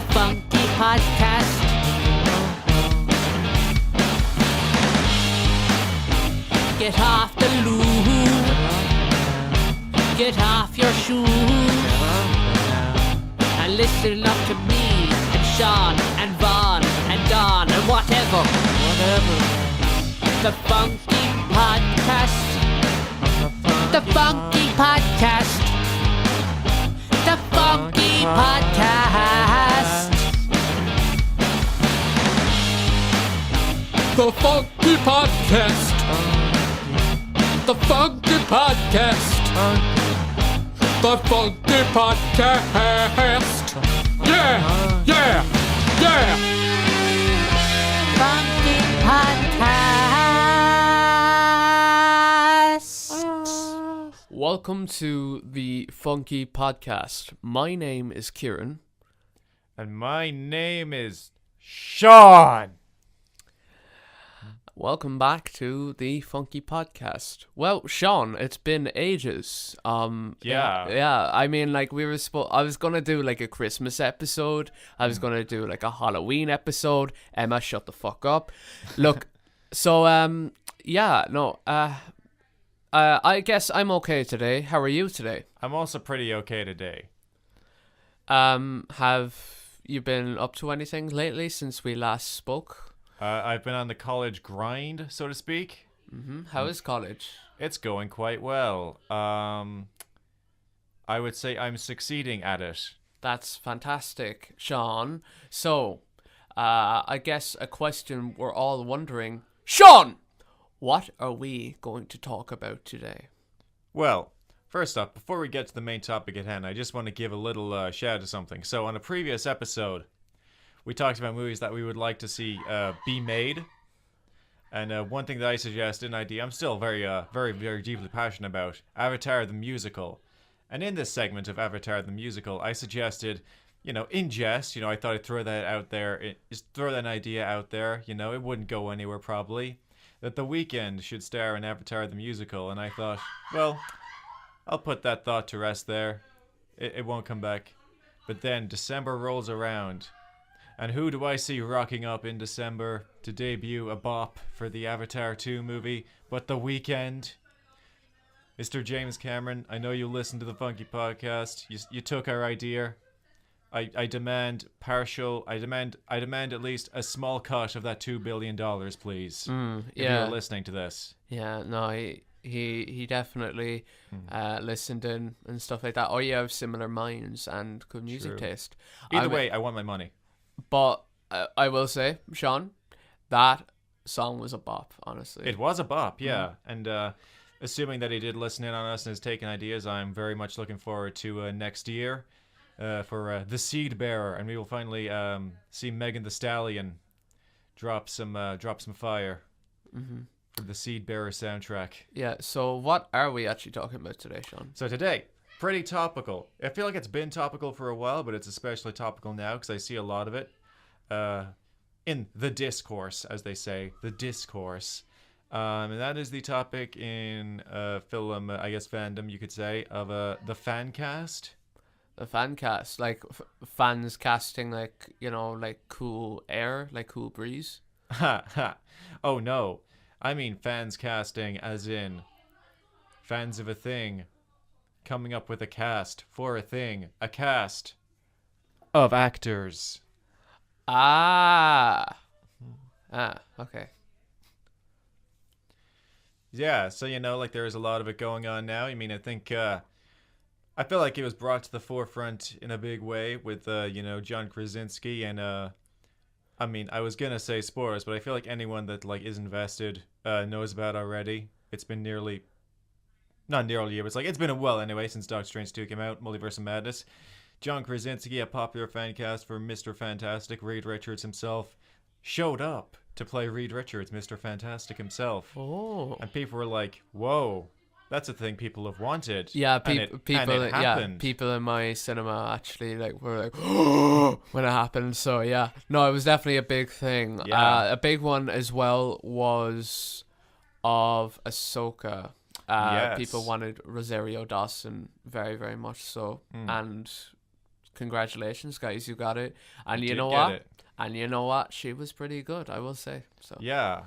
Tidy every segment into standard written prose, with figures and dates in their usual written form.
Funky Podcast. Get off the loo. Get off your shoes. And listen up to me and Sean and Vaughn and Don and whatever. The Funky Podcast. The Funky Podcast. The Funky Podcast. The Funky Podcast. The Funky Podcast. The Funky Podcast. Yeah, yeah, yeah. Funky Podcast. Welcome to the Funky Podcast. My name is Kieran. And my name is Sean. Welcome back to the Funky Podcast. Well, Sean, it's been ages. Yeah. I mean, like I was gonna do like a Christmas episode. I was gonna do like a Halloween episode. Emma, shut the fuck up. Look, so I guess I'm okay today. How are you today? I'm also pretty okay today. Have you been up to anything lately since we last spoke? I've been on the college grind, so to speak. How is college? It's going quite well. I would say I'm succeeding at it. That's fantastic, Sean. So, I guess a question we're all wondering. Sean! What are we going to talk about today? Well, first up, before we get to the main topic at hand, I just want to give a little shout out to something. So on a previous episode, we talked about movies that we would like to see be made. And one thing that I suggested, an idea I'm still very deeply passionate about, Avatar the Musical. And in this segment of Avatar the Musical, I suggested, in jest, I thought I'd throw that out there, just throw that idea out there, it wouldn't go anywhere probably, that The Weeknd should star in Avatar the Musical. And I thought, well, I'll put that thought to rest there. It won't come back. But then December rolls around. And who do I see rocking up in December to debut a bop for the Avatar 2 movie but The Weeknd? Mr. James Cameron, I know you listened to the Funky Podcast. You took our idea. I demand at least a small cut of that $2 billion, please. If you're listening to this. Yeah, no, he definitely listened in and stuff like that. Or you have similar minds and good music taste. Either way, I want my money. But I will say, Sean, that song was a bop, honestly. It was a bop, yeah. And assuming that he did listen in on us and has taken ideas, I'm very much looking forward to next year for The Seed Bearer. And we will finally see Megan Thee Stallion drop some fire for the Seed Bearer soundtrack. Yeah, so what are we actually talking about today, Sean? So today, pretty topical. I feel like it's been topical for a while, but it's especially topical now because I see a lot of it in the discourse, as they say, the discourse. And that is the topic in film, I guess fandom, you could say, of the fan cast. The fan cast, like fans casting, like, like cool air, like cool breeze. Ha ha. Oh no. I mean fans casting as in fans of a thing. Coming up with a cast for a thing. A cast of actors. Okay. Yeah, so like there's a lot of it going on now. I mean, I think I feel like it was brought to the forefront in a big way with John Krasinski and I mean, I was gonna say spoilers, but I feel like anyone that is invested knows about already. It's been not nearly a year, but it's been a while anyway since Doctor Strange 2 came out, Multiverse of Madness. John Krasinski, a popular fan cast for Mr. Fantastic, Reed Richards himself, showed up to play Reed Richards, Mr. Fantastic himself. Oh. And people were like, whoa, that's a thing people have wanted. Yeah, people in my cinema actually were like, oh, when it happened. So yeah, no, it was definitely a big thing. Yeah. A big one as well was of Ahsoka. Yes. People wanted Rosario Dawson very, very much so, and congratulations, guys, you got it. And You you did know get what? it. And you know what? She was pretty good, I will say. So Yeah.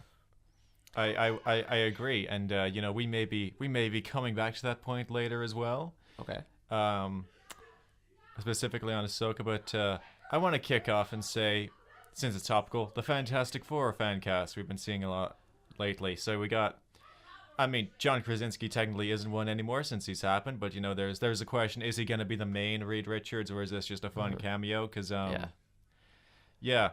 I agree, and we may be coming back to that point later as well. okay. Specifically on Ahsoka, but I want to kick off and say, since it's topical, the Fantastic Four fan cast we've been seeing a lot lately. So we got, I mean, John Krasinski technically isn't one anymore since he's happened, but there's a question: is he gonna be the main Reed Richards, or is this just a fun cameo? Because yeah,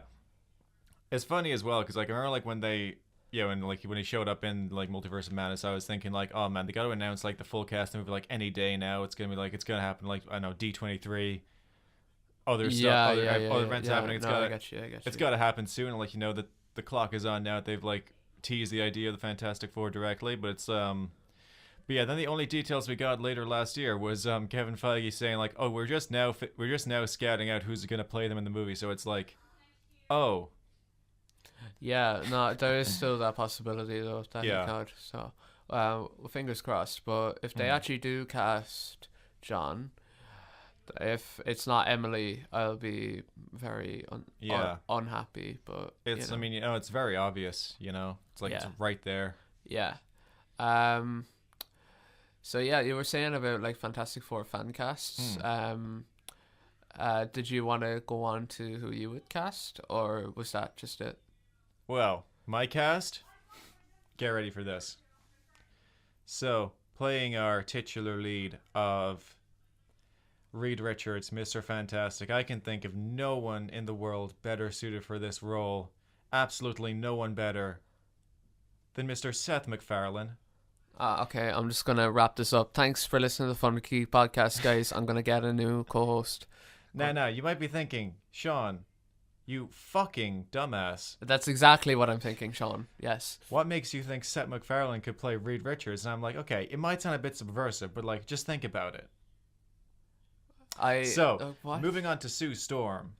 it's funny as well because like I remember like when they. Yeah, and like when he showed up in like Multiverse of Madness, I was thinking like, oh man, they got to announce like the full cast of the movie like any day now. It's gonna be like it's gonna happen like I don't know D23, other stuff, other events happening. I get you. It's got to happen soon. And like that the clock is on now. They've like teased the idea of the Fantastic Four directly, but it's But yeah, then the only details we got later last year was Kevin Feige saying like, oh, we're just now scouting out who's gonna play them in the movie. So it's like, oh. Yeah, no, there is still that possibility though that he could. So, fingers crossed. But if they actually do cast John, if it's not Emily, I'll be very unhappy. But it's I mean it's very obvious. It's like it's right there. Yeah. So yeah, you were saying about like Fantastic Four fan casts. Did you want to go on to who you would cast, or was that just it? Well, my cast, get ready for this. So, playing our titular lead of Reed Richards, Mr. Fantastic, I can think of no one in the world better suited for this role. Absolutely no one better than Mr. Seth MacFarlane. Okay, I'm just going to wrap this up. Thanks for listening to the DFunky Podcast, guys. I'm going to get a new co-host. Now, you might be thinking, Sean, you fucking dumbass. That's exactly what I'm thinking, Sean. Yes. What makes you think Seth MacFarlane could play Reed Richards? And I'm like, okay, it might sound a bit subversive, but like, just think about it. Moving on to Sue Storm.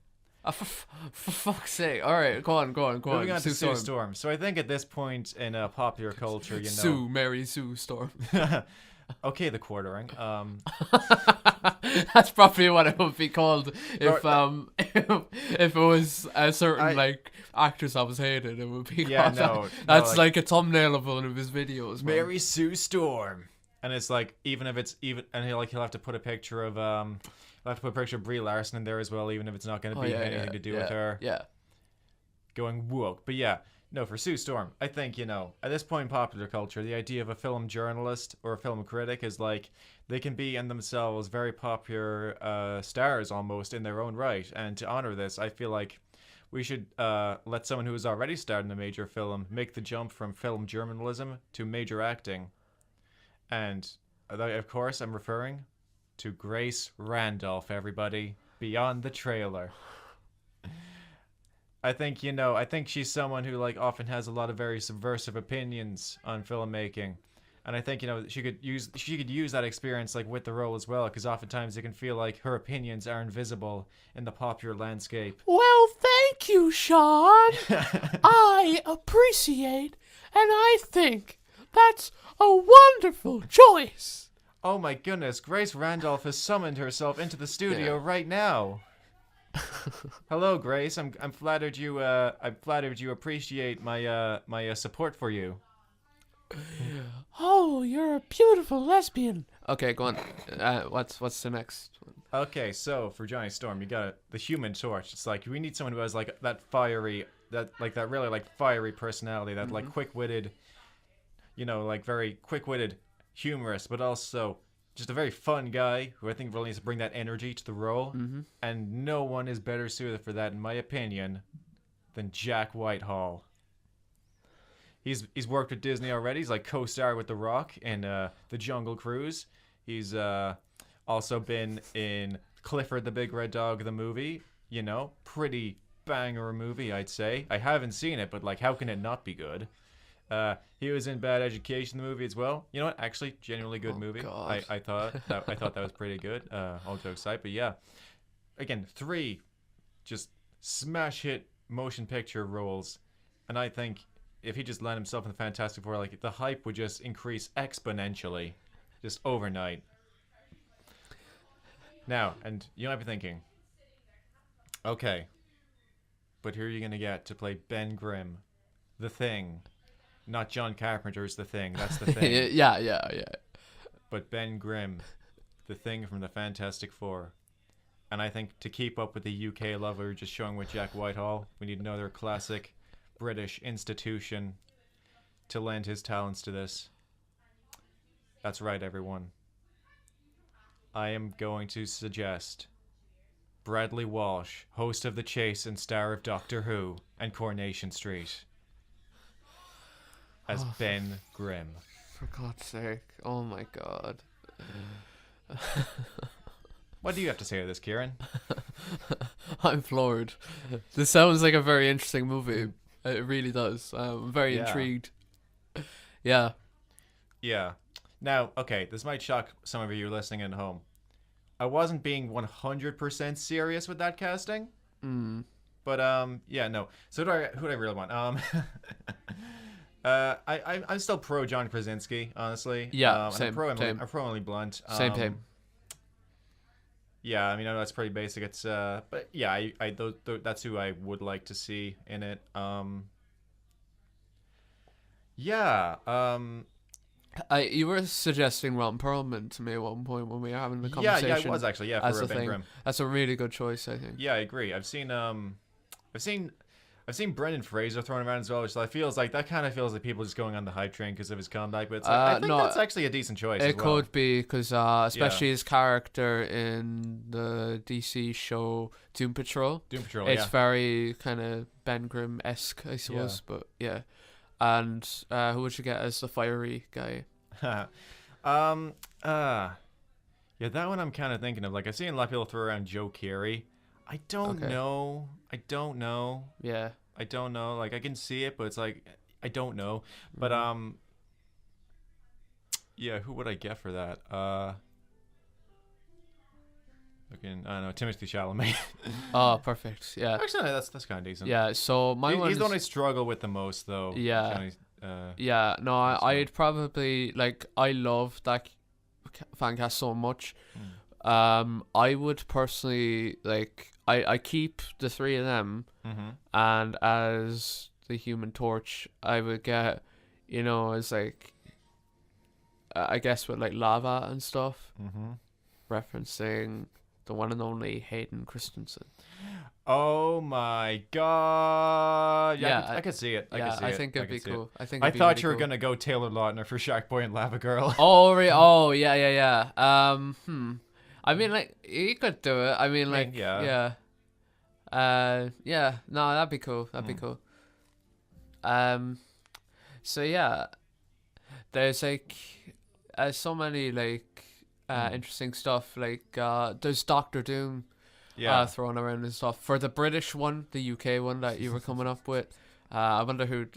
For fuck's sake. All right, go on. Moving on to Sue Storm. So I think at this point in popular culture, Mary Sue Storm. Okay, the quartering. That's probably what it would be called if it was a certain actress I was hated. It would be called that. That's like a thumbnail of one of his videos. Man. Mary Sue Storm, and it's like and he'll have to put a picture of Brie Larson in there as well, even if it's not going to be anything to do with her. Yeah. Going woke, but yeah. No, for Sue Storm, I think, at this point in popular culture, the idea of a film journalist or a film critic is like they can be in themselves very popular stars almost in their own right. And to honor this, I feel like we should let someone who has already starred in a major film make the jump from film journalism to major acting. And of course, I'm referring to Grace Randolph, everybody, beyond the trailer. I think she's someone who often has a lot of very subversive opinions on filmmaking, and I think she could use that experience with the role as well, because oftentimes it can feel like her opinions are invisible in the popular landscape. Well, thank you, Sean. I appreciate, and I think that's a wonderful choice. Oh my goodness, Grace Randolph has summoned herself into the studio right now. Hello, Grace. I'm flattered you appreciate my support for you. Oh, you're a beautiful lesbian. Okay, go on. What's the next one? Okay, so for Johnny Storm, you got the Human Torch. It's like we need someone who has that fiery, that really fiery personality, that quick-witted, very quick-witted, humorous, but also just a very fun guy who I think really needs to bring that energy to the role. And no one is better suited for that, in my opinion, than Jack Whitehall. He's worked with Disney already. He's co-star with The Rock in The Jungle Cruise. He's also been in Clifford the Big Red Dog, the movie. Pretty banger movie, I'd say. I haven't seen it, but how can it not be good? He was in Bad Education, the movie as well. You know what? Actually, genuinely good movie. God. I thought that was pretty good. All jokes aside, but yeah, again, 3 just smash hit motion picture roles, and I think if he just landed himself in the Fantastic Four, the hype would just increase exponentially, just overnight. Now, and you might be thinking, Okay. But who are you going to get to play Ben Grimm, the Thing? Not John Carpenter's The Thing. That's the Thing. yeah. But Ben Grimm, the Thing from the Fantastic Four. And I think to keep up with the UK love we were just showing with Jack Whitehall, we need another classic British institution to lend his talents to this. That's right, everyone. I am going to suggest Bradley Walsh, host of The Chase and star of Doctor Who and Coronation Street, as Ben Grimm. For God's sake. Oh my God. What do you have to say to this, Kieran? I'm floored. This sounds like a very interesting movie. It really does. I'm very intrigued. Yeah. Yeah. Now, okay, this might shock some of you listening at home. I wasn't being 100% serious with that casting. But yeah, no. So who do I really want? I'm still pro John Krasinski, honestly. Yeah, same. I'm pro Emily Blunt. Same. Yeah, I mean, I know that's pretty basic. It's but yeah, that's who I would like to see in it. You were suggesting Ron Perlman to me at one point when we were having the conversation. Yeah, I was actually. Yeah, for Ben Grimm. That's a really good choice, I think. Yeah, I agree. I've seen Brendan Fraser thrown around as well, which feels like people just going on the hype train because of his comeback. But I think that's actually a decent choice. It could be because especially his character in the DC show Doom Patrol. It's very kind of Ben Grimm-esque, I suppose. But yeah. And who would you get as the fiery guy? Yeah, that one I'm kind of thinking of. Like, I've seen a lot of people throw around Joe Keery. I don't know. Yeah. I don't know. Like, I can see it, but it's like, I don't know. But, yeah, who would I get for that? I don't know, Timothée Chalamet. Oh, perfect. Yeah. Actually, that's kind of decent. Yeah, so he's the one I struggle with the most, though. Yeah. No, I'd probably, like, I love that fancast so much. I would personally, like, I keep the three of them, and as the Human Torch, I would get, as, like, I guess with, like, lava and stuff, referencing the one and only Hayden Christensen. Oh my God! Yeah, I could see it. I think it'd be cool. I thought you were gonna go Taylor Lautner for Shark Boy and Lava Girl. Oh, yeah. I mean, like, he could do it. I mean, like, yeah. No, that'd be cool. So yeah, there's like, so many like interesting stuff. Like, there's Doctor Doom. Thrown around and stuff. For the British one, the UK one that you were coming up with, I wonder who,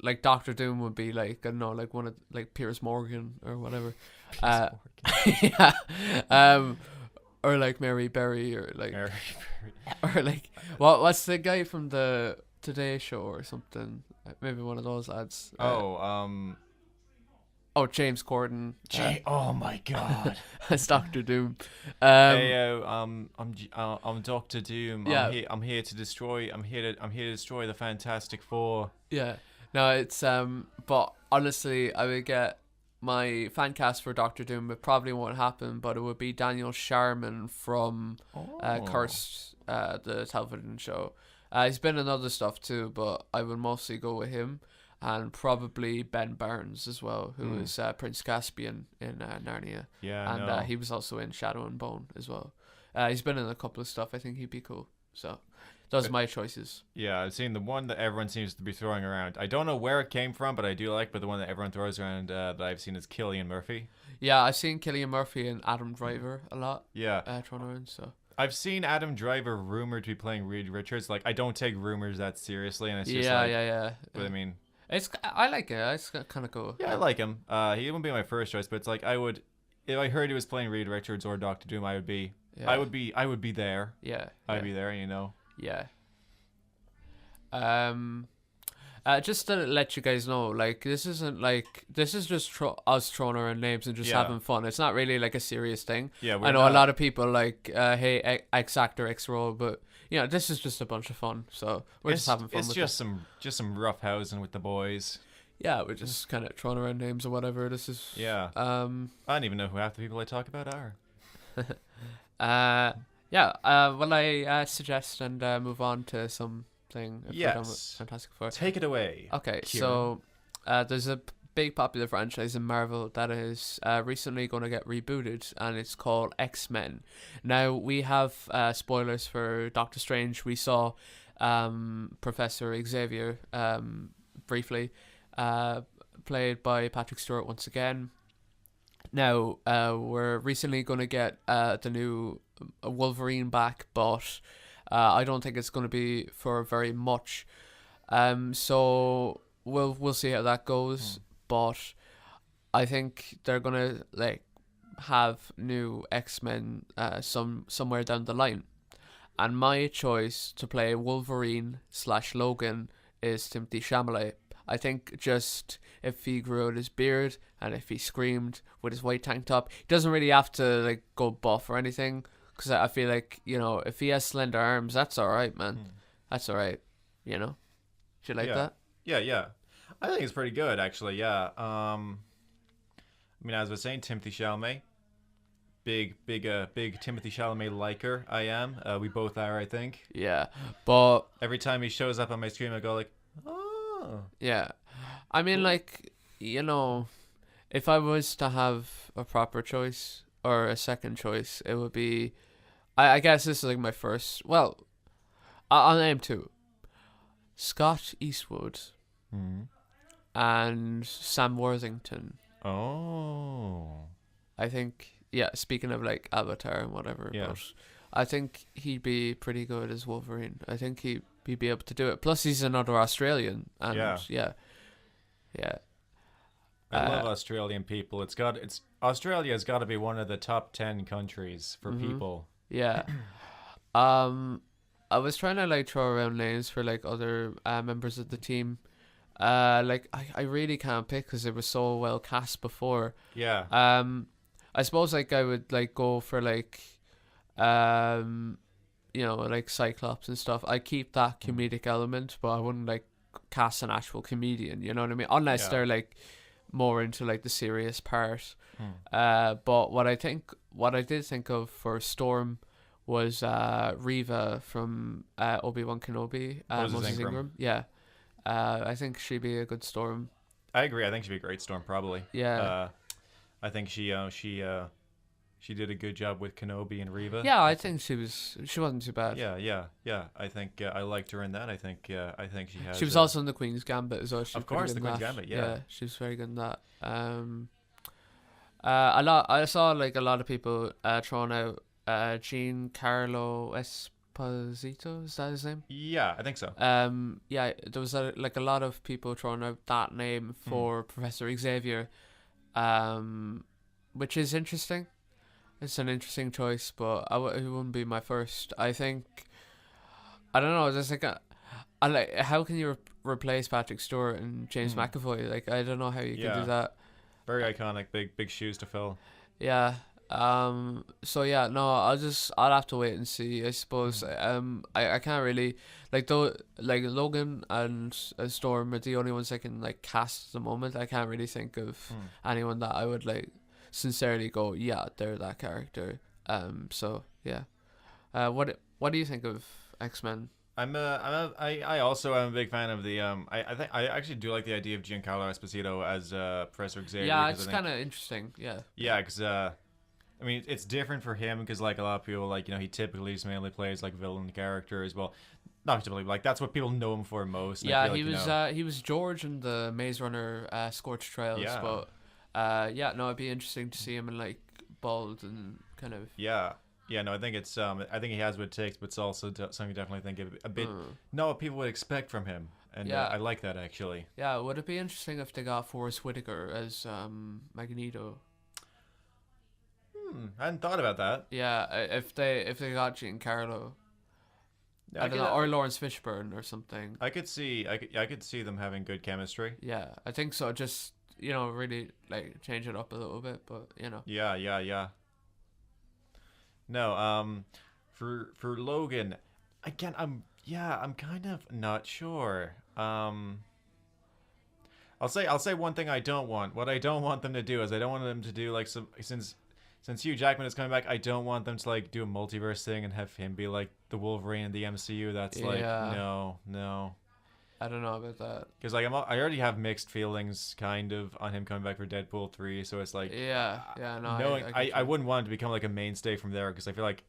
like, Doctor Doom would be, like, I don't know, like one of, like, Piers Morgan or whatever. Or like Mary Berry or like, or like, what's the guy from the Today Show or something? Maybe one of those lads. James Corden. Oh my God! It's Doctor Doom. I'm Doctor Doom. Yeah. I'm here to destroy. I'm here to destroy the Fantastic Four. Yeah. No, it's but honestly, I would get my fan cast for Doctor Doom. It probably won't happen, but it would be Daniel Sharman from Cursed, the television show. He's been in other stuff too, but I would mostly go with him. And probably Ben Barnes as well, who is Prince Caspian in Narnia. Yeah, and he was also in Shadow and Bone as well. He's been in a couple of stuff. I think he'd be cool. So those are my choices. Yeah, I've seen the one that everyone seems to be throwing around. I don't know where it came from, but I do like. But the one that everyone throws around that I've seen is Cillian Murphy. Yeah, I've seen Cillian Murphy and Adam Driver a lot. Yeah, thrown around. So I've seen Adam Driver rumored to be playing Reed Richards. Like, I don't take rumors that seriously, and it's just yeah. But I mean, I like it. It's kind of cool. Yeah, I like him. He wouldn't be my first choice, but it's like I would, if I heard he was playing Reed Richards or Doctor Doom, I would be there. Yeah, I'd be there. Yeah. Just to let you guys know, like, this is just us throwing around names and just having fun. It's not really like a serious thing. Yeah, I know a lot of people like hate X actor, X role, but this is just a bunch of fun. So we're just having fun. It's with just some rough housing with the boys. Yeah, we're just kind of throwing around names or whatever. This is I don't even know who half the people I talk about are. Will I suggest and move on to something? Yes. Fantastic Four. Take it away. Okay, Kieran. so there's a big popular franchise in Marvel that is recently going to get rebooted, and it's called X-Men. Now, we have spoilers for Doctor Strange. We saw Professor Xavier briefly, played by Patrick Stewart once again. Now, we're recently going to get the new Wolverine back, but I don't think it's going to be for very much. So we'll see how that goes. But I think they're gonna have new X-Men somewhere down the line, and my choice to play Wolverine / Logan is Timothée Chalamet. I think just if he grew out his beard and if he screamed with his white tank top, he doesn't really have to go buff or anything. Because I feel like if he has slender arms, that's all right, man. That's all right. Do you like that? Yeah. I think it's pretty good, actually. Yeah. I mean, as I was saying, Timothée Chalamet, big Timothée Chalamet liker. I am. We both are, I think. Yeah, but every time he shows up on my screen, I go like, oh. Yeah, I mean, if I was to have a proper choice or a second choice, it would be, I guess this is my first. Well, I'll name two: Scott Eastwood. And Sam Worthington. Oh. I think, speaking of Avatar and whatever, but I think he'd be pretty good as Wolverine. I think he'd be able to do it. Plus, he's another Australian. And yeah. I love Australian people. Australia's got to be one of the top 10 countries for people. Yeah. I was trying to throw around names for other members of the team. I really can't pick because it was so well cast before. Yeah. I suppose I would go for Cyclops and stuff. I keep that comedic element, but I wouldn't cast an actual comedian. You know what I mean? Unless they're more into the serious part. But what I did think of for Storm was Reva from Obi-Wan Kenobi. Moses Ingram. Yeah. I think she'd be a good Storm. I agree. I think she'd be a great Storm, probably. Yeah. I think she did a good job with Kenobi and Reva. Yeah, I think she wasn't too bad. Yeah. I think I liked her in that. I think she has. She was also in the Queen's Gambit as well. Of course, the Queen's Gambit. Yeah, she was very good in that. I saw a lot of people throwing out Giancarlo Esposito, is that his name? Yeah, I think so. There was a lot of people throwing out that name for Professor Xavier, which is interesting. It's an interesting choice, but it wouldn't be my first. I think, I don't know, just how can you replace Patrick Stewart and James McAvoy? I don't know how you can do that. Very iconic, big shoes to fill. Yeah. So yeah, no, I'll have to wait and see. I suppose. I can't really Logan and Storm are the only ones I can cast at the moment. I can't really think of anyone that I would sincerely go, yeah, they're that character. So yeah. What do you think of X-Men? I also am a big fan of the I actually do like the idea of Giancarlo Esposito as Professor Xavier. Yeah, it's kind of interesting. Yeah. Yeah, because I mean, it's different for him because a lot of people he typically just mainly plays villain characters. Well, not typically, but that's what people know him for most. Yeah, he was George in the Maze Runner Scorched Trails. Yeah. But it'd be interesting to see him in bald and kind of. Yeah. Yeah, no, I think it's I think he has what it takes, but it's also something I definitely think a bit not what people would expect from him, and I like that actually. Yeah, would it be interesting if they got Forrest Whitaker as Magneto? I hadn't thought about that. Yeah, if they got Giancarlo, I don't know, or Lawrence Fishburne or something. I could see them having good chemistry. Yeah, I think so. Just really change it up a little bit, but Yeah. No, for Logan, again, I'm kind of not sure. I'll say one thing I don't want. What I don't want them to do is I don't want them to do like since Hugh Jackman is coming back, I don't want them to like do a multiverse thing and have him be like the Wolverine in the MCU. That's like no. I don't know about that. Because like I already have mixed feelings kind of on him coming back for Deadpool 3, so it's like I wouldn't want him to become like a mainstay from there because I feel like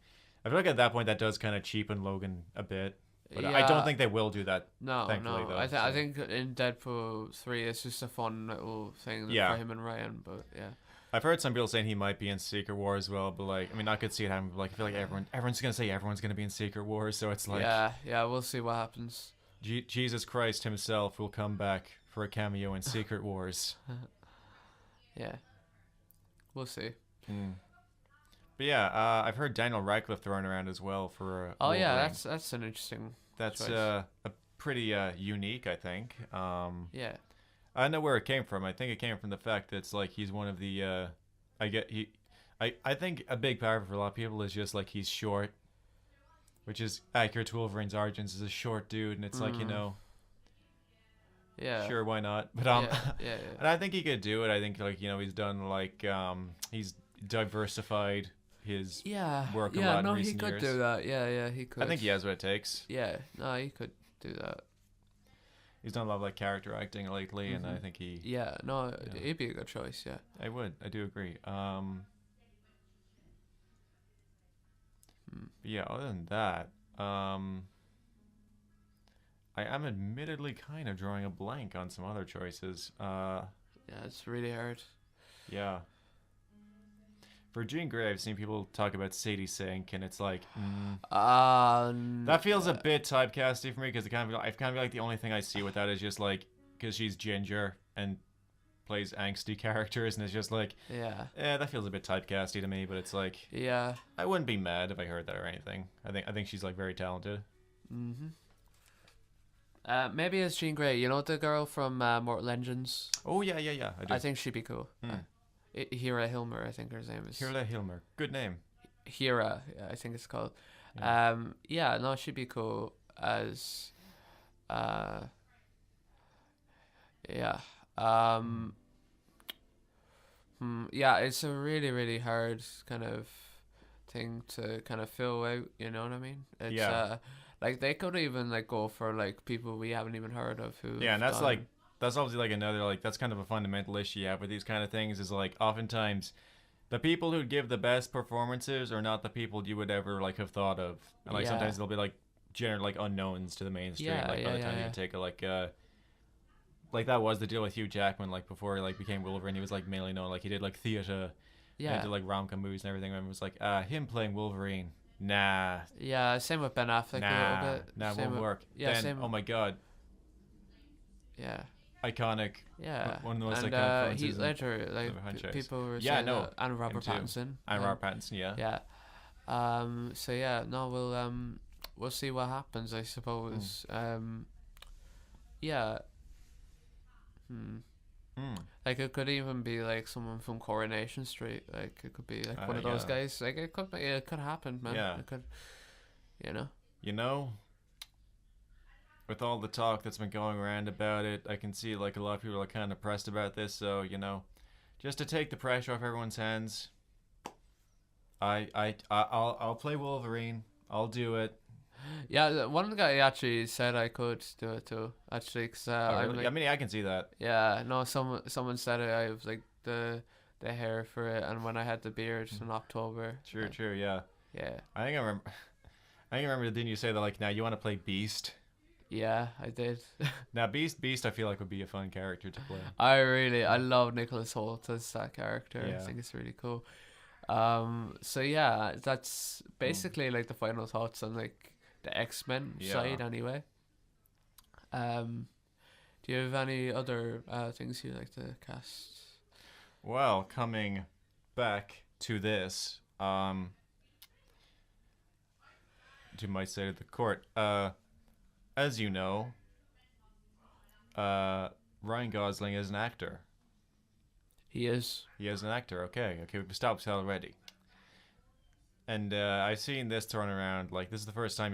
at that point that does kind of cheapen Logan a bit. But I don't think they will do that. No. Though, I think in Deadpool 3 it's just a fun little thing for him and Ryan. But yeah, I've heard some people saying he might be in Secret War as well. But like, I mean, I could see it happening. But like, I feel like everyone's gonna say everyone's gonna be in Secret War, so it's like we'll see what happens. Jesus Christ himself will come back for a cameo in Secret Wars. Yeah, we'll see. But yeah, I've heard Daniel Radcliffe thrown around as well for. Oh yeah, that's an interesting. That's a pretty unique, I think. Yeah. I know where it came from. I think it came from the fact that it's like he's one of the. I think a big part for a lot of people is just like he's short, which is accurate to Wolverine's origins. Is a short dude, and it's like Yeah. Sure, why not? But yeah. And I think he could do it. I think like he's done like he's diversified his work a lot in recent years. He could do that. Yeah, he could. I think he has what it takes. Yeah, no, he could do that. He's done a lot of like character acting lately, and I think he. Yeah, no, he'd be a good choice. Yeah, I do agree. But yeah, other than that, I am admittedly kind of drawing a blank on some other choices. Yeah, it's really hard. Yeah. For Jean Grey, I've seen people talk about Sadie Sink, and it's like, that feels a bit typecasty for me because I kind of like the only thing I see with that is just like because she's ginger and plays angsty characters, and it's just like, that feels a bit typecasty to me. But it's like, I wouldn't be mad if I heard that or anything. I think she's like very talented. Maybe it's Jean Grey. You know the girl from Mortal Engines? Oh yeah. I think she'd be cool. Hira Hilmer, I think her name is. Hira Hilmer, good name. Hira, I think it's called. No, she'd be cool as. It's a really, really hard kind of thing to kind of fill out. You know what I mean? It's like they could even like go for like people we haven't even heard of who. Yeah, and that's like. That's obviously like another like that's kind of a fundamental issue you have with these kind of things is like oftentimes the people who give the best performances are not the people you would ever like have thought of, and like sometimes they'll be like general like unknowns to the mainstream. By the time you take a like that was the deal with Hugh Jackman like before he like became Wolverine. He was like mainly known like he did like theater, and did like rom-com movies and everything. And it was like him playing Wolverine. Nah. Yeah, same with Ben Affleck a little bit. Nah, won't work. Yeah, then, same. Oh my god. Yeah. Iconic. Yeah. One of the most and iconic Heath Ledger, like people were saying that, and Robert Pattinson. And Robert Pattinson, yeah. Yeah. We'll see what happens, I suppose. Like it could even be like someone from Coronation Street. Like it could be like one of those guys. Like it could happen, man. Yeah. It could. You know. With all the talk that's been going around about it, I can see like a lot of people are kind of pressed about this. So just to take the pressure off everyone's hands, I'll play Wolverine. I'll do it. Yeah, one guy actually said I could do it too. Actually, cause really? Like, I mean, I can see that. Yeah, no, someone said it. I have like the hair for it, and when I had the beard in October. True, yeah. Yeah. I think I remember. Didn't you say that like now you want to play Beast? Yeah, I did. Now, Beast, I feel like would be a fun character to play. I love Nicholas Hoult as that character. Yeah. I think it's really cool. So yeah, that's basically like the final thoughts on like the X-Men side anyway. Do you have any other things you'd like to cast? Well, coming back to this, you might say to the court, as you know, Ryan Gosling is an actor. He is. He is an actor. Okay, we've stopped already. And I've seen this thrown around. Like this is the first time,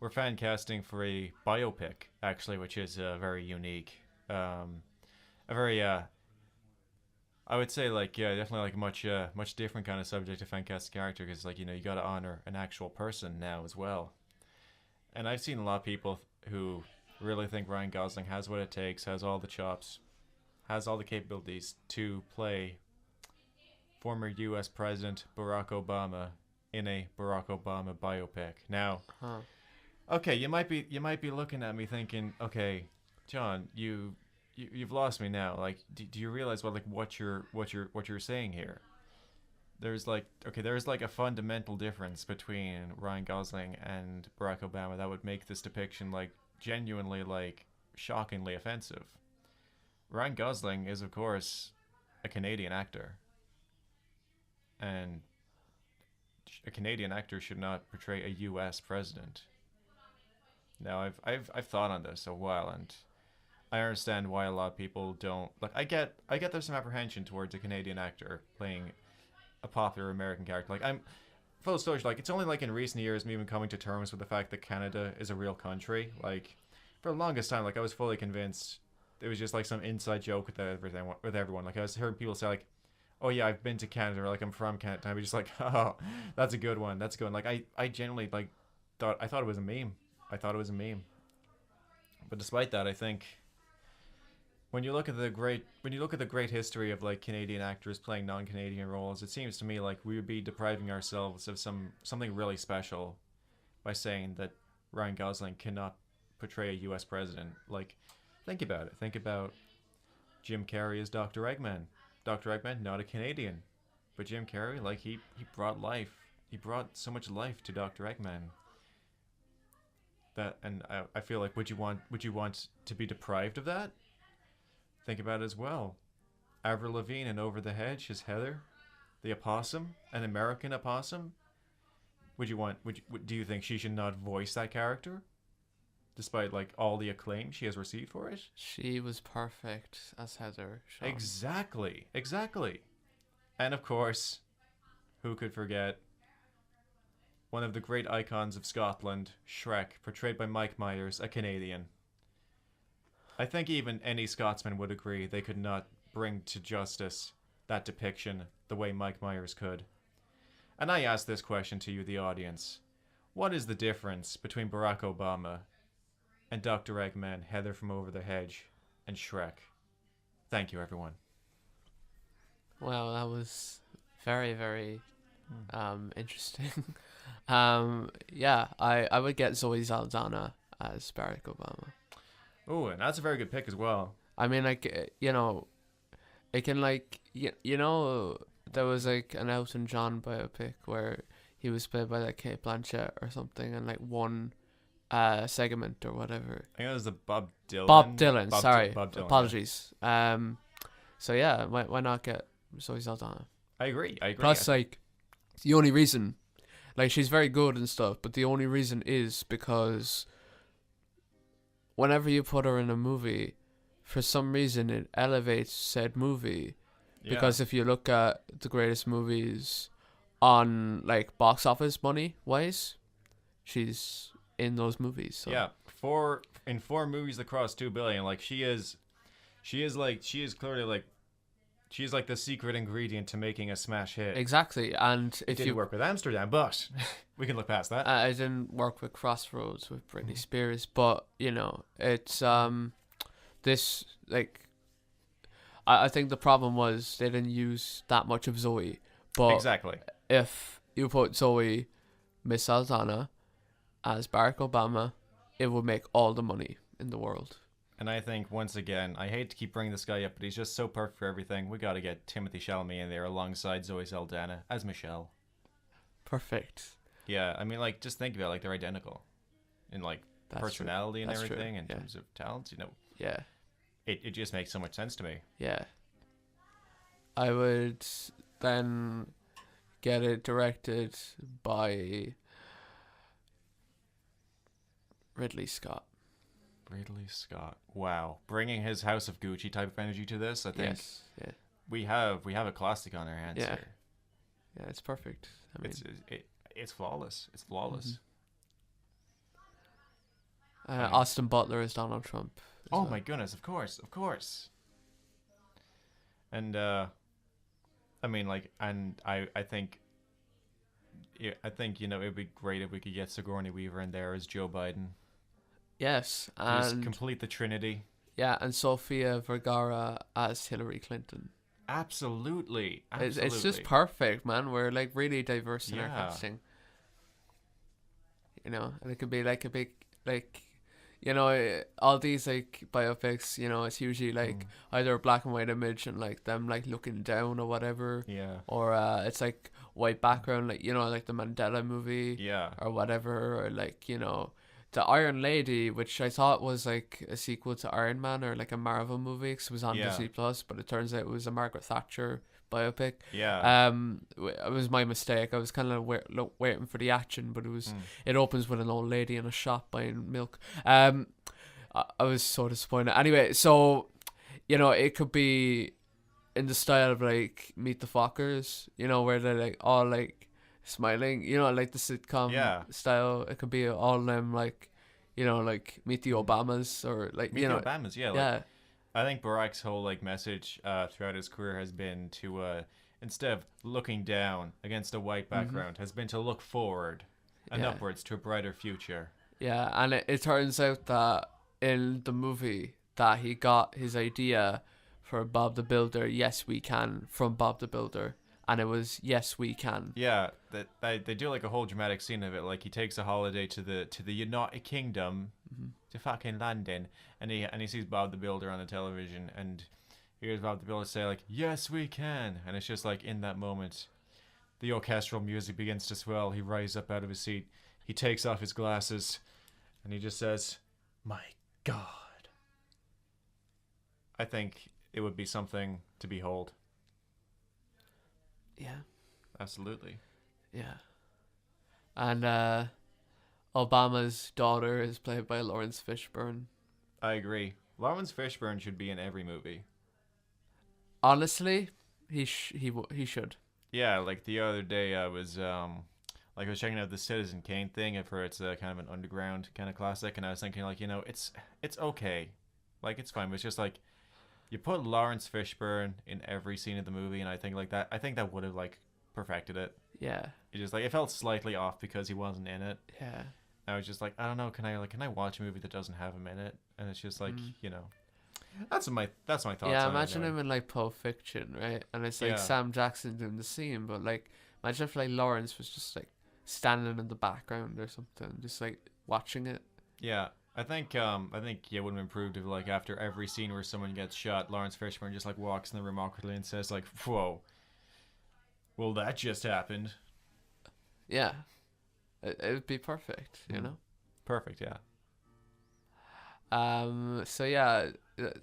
we're fan casting for a biopic, actually, which is very unique. A very I would say definitely like much different kind of subject to fan cast character, because you got to honor an actual person now as well. And I've seen a lot of people who really think Ryan Gosling has what it takes, has all the chops, has all the capabilities to play former U.S. President Barack Obama in a Barack Obama biopic. Now, okay, you might be looking at me thinking, okay, John, you've lost me now. Like, do you realize what you're saying here? There's a fundamental difference between Ryan Gosling and Barack Obama that would make this depiction genuinely shockingly offensive. Ryan Gosling is, of course, a Canadian actor, and a Canadian actor should not portray a U.S. president. Now, I've thought on this a while, and I understand why a lot of people don't I get there's some apprehension towards a Canadian actor playing a popular American character. I'm full disclosure, it's only in recent years me even coming to terms with the fact that Canada is a real country. For the longest time, I was fully convinced it was just some inside joke with everyone. I was hearing people say oh yeah, I've been to Canada, or I'm from Canada. I'd be just oh, that's a good one. That's a good one. I genuinely thought it was a meme. I thought it was a meme. But despite that, I think when you look at the great history of Canadian actors playing non-Canadian roles, it seems to me we would be depriving ourselves of something really special by saying that Ryan Gosling cannot portray a U.S. president. Think about it. Think about Jim Carrey as Dr. Eggman. Dr. Eggman, not a Canadian, but Jim Carrey, he brought life. He brought so much life to Dr. Eggman. I feel would you want to be deprived of that? Think about it as well. Avril Lavigne in Over the Hedge as Heather, the opossum, an American opossum. Do you think she should not voice that character, despite all the acclaim she has received for it? She was perfect as Heather, Sean. Exactly. And of course, who could forget one of the great icons of Scotland, Shrek, portrayed by Mike Myers, a Canadian. I think even any Scotsman would agree they could not bring to justice that depiction the way Mike Myers could. And I ask this question to you, the audience. What is the difference between Barack Obama and Dr. Eggman, Heather from Over the Hedge, and Shrek? Thank you, everyone. Well, that was very, very interesting. Yeah, I would get Zoe Saldana as Barack Obama. Oh, and that's a very good pick as well. I mean, it can there was an Elton John biopic where he was played by Kate Blanchett or something, and one segment or whatever. I think it was the Bob Dylan. Bob Dylan. Bob Dylan, apologies. Yeah. So yeah, why not get Zoe Saldana? I agree. Plus, the only reason, she's very good and stuff, but the only reason is because whenever you put her in a movie, for some reason it elevates said movie. Yeah. Because if you look at the greatest movies on box office money wise, she's in those movies. So. Yeah, four movies that crossed 2 billion, she is clearly she's the secret ingredient to making a smash hit. Exactly, and if you work with Amsterdam, but we can look past that. I didn't work with Crossroads with Britney Spears, but it's this I think the problem was they didn't use that much of Zoe. But exactly, if you put Zoe, Miss Saldana, as Barack Obama, it would make all the money in the world. And I think, once again, I hate to keep bringing this guy up, but he's just so perfect for everything. We got to get Timothée Chalamet in there alongside Zoe Saldana as Michelle. Perfect. Yeah, I mean, just think about it, they're identical in That's personality true. and That's everything, true. in terms of talents. Yeah. It just makes so much sense to me. Yeah. I would then get it directed by Ridley Scott. Ridley Scott. Wow. Bringing his House of Gucci type of energy to this, I think yeah. we have a classic on our hands here. Yeah, it's perfect. I mean, it's flawless. It's flawless. Austin Butler is Donald Trump. Oh my goodness! Of course. And I mean, like, and I think. Yeah, I think it would be great if we could get Sigourney Weaver in there as Joe Biden. Yes, Just and complete the Trinity. Yeah, and Sofia Vergara as Hillary Clinton. Absolutely. It's just perfect, man. We're like really diverse in our casting. And it could be like a big all these like biopics. It's usually like either a black and white image and like them like looking down or whatever. Yeah. Or it's like white background, like like the Mandela movie. Yeah. Or whatever, or like the Iron Lady, which I thought was like a sequel to Iron Man or like a Marvel movie, because it was on Disney Plus, but it turns out it was a Margaret Thatcher biopic. Yeah. It was my mistake. I was kind of waiting for the action, but it opens with an old lady in a shop buying milk. I was so disappointed. Anyway, so it could be in the style of like Meet the Fockers, where they're like all like smiling, like the sitcom style. It could be all them like like Meet the Obamas, or like Meet the Obamas. Yeah. I think Barack's whole like message throughout his career has been to instead of looking down against a white background, has been to look forward and upwards to a brighter future. Yeah, and it turns out that in the movie that he got his idea for Bob the Builder, Yes We Can, from Bob the Builder. And it was Yes We Can. Yeah, they do like a whole dramatic scene of it. Like he takes a holiday to the United Kingdom, to fucking London, and he sees Bob the Builder on the television, and he hears Bob the Builder say like, "Yes we can," and it's just like in that moment, the orchestral music begins to swell. He rises up out of his seat, he takes off his glasses, and he just says, "My God." I think it would be something to behold. Yeah. Absolutely. Yeah. And Obama's daughter is played by Lawrence Fishburne. I agree. Lawrence Fishburne should be in every movie. Honestly, he should. Yeah, like the other day I was I was checking out the Citizen Kane thing. I've heard it's kind of an underground kind of classic, and I was thinking like, it's okay. Like it's fine, but it's just like you put Lawrence Fishburne in every scene of the movie, and I think that would have like perfected it. Yeah. It just like it felt slightly off because he wasn't in it. Yeah. I was just like, I don't know, can I watch a movie that doesn't have him in it? And it's just like, that's my thoughts. Yeah, imagine him in like Pulp Fiction, right? And it's like Sam Jackson doing the scene, but like imagine if like Lawrence was just like standing in the background or something, just like watching it. Yeah. I think it would have improved if like after every scene where someone gets shot, Lawrence Fishburne just like walks in the room awkwardly and says like, "Whoa, well that just happened." Yeah, it would be perfect, Perfect, yeah. So yeah,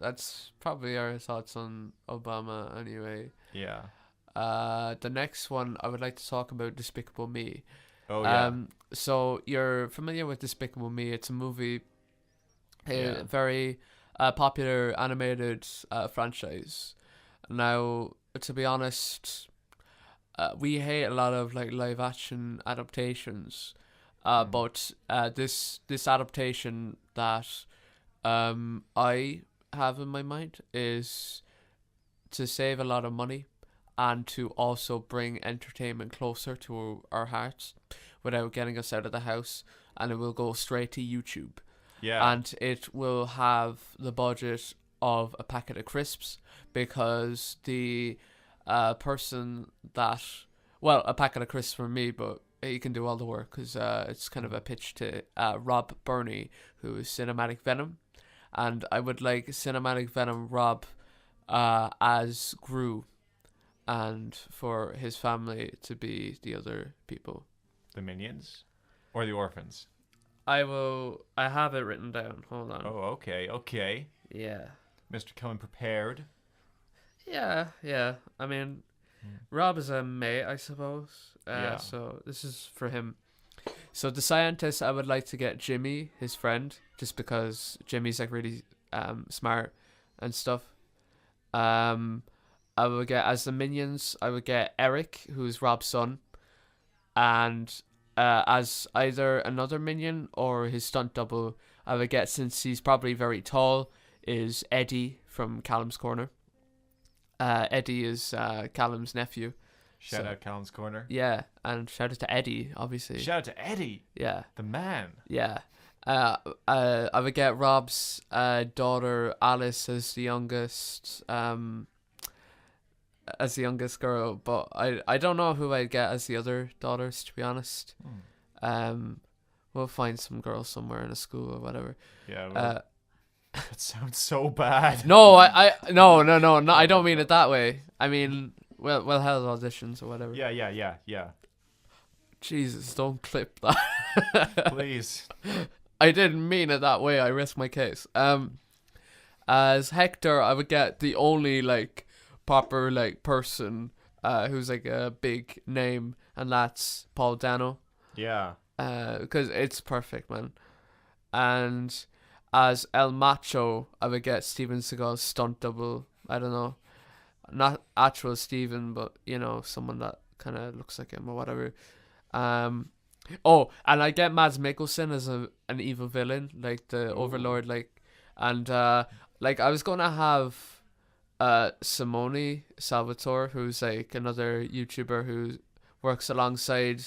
that's probably our thoughts on Obama anyway. Yeah. The next one I would like to talk about Despicable Me. Oh yeah. So you're familiar with Despicable Me? It's a movie. A very popular animated franchise. Now, to be honest, we hate a lot of like live action adaptations, but this adaptation that I have in my mind is to save a lot of money and to also bring entertainment closer to our hearts without getting us out of the house, and it will go straight to YouTube. Yeah. And it will have the budget of a packet of crisps, because the person that... Well, a packet of crisps for me, but he can do all the work, because it's kind of a pitch to Rob Burney, who is Cinematic Venom. And I would like Cinematic Venom Rob as Gru, and for his family to be the other people. The Minions? Or the Orphans? I have it written down. Hold on. Oh, okay. Yeah. Mr. Cohen prepared. Yeah. I mean, Rob is a mate, I suppose. So this is for him. So the scientist, I would like to get Jimmy, his friend, just because Jimmy's like really smart and stuff. I would get, as the Minions, I would get Eric, who's Rob's son, and as either another Minion or his stunt double, I would get, since he's probably very tall, is Eddie from Callum's Corner. Eddie is Callum's nephew. Shout out Callum's Corner. Yeah, and shout out to Eddie, obviously. Shout out to Eddie. Yeah. The man. Yeah. I would get Rob's daughter Alice as the youngest girl, but I don't know who I'd get as the other daughters, to be honest. We'll find some girl somewhere in a school or whatever. Yeah. Well, that sounds so bad. No, no, I don't mean it that way. I mean, we'll have auditions or whatever. Yeah. Jesus, don't clip that. Please. I didn't mean it that way. I risk my case. As Hector, I would get the only like proper like person who's like a big name, and that's Paul Dano. Yeah. Because it's perfect, man. And as El Macho, I would get Steven Seagal's stunt double. I don't know, not actual Steven, but you know, someone that kind of looks like him or whatever. Oh, and I get Mads Mikkelsen as an evil villain, like the Overlord, like, and like I was gonna have Simone Salvatore, who's like another YouTuber who works alongside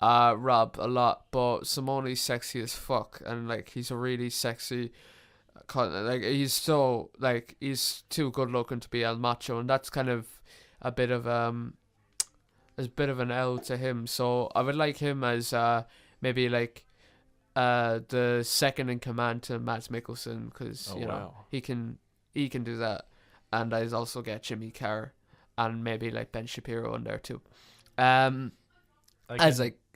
Rob a lot, but Simone's sexy as fuck, and like he's a really sexy, like he's too good looking to be El Macho, and that's kind of a bit of an L to him. So I would like him as maybe like the second in command to Mads Mikkelsen, because he can do that. And I also get Jimmy Carr and maybe like Ben Shapiro in there too.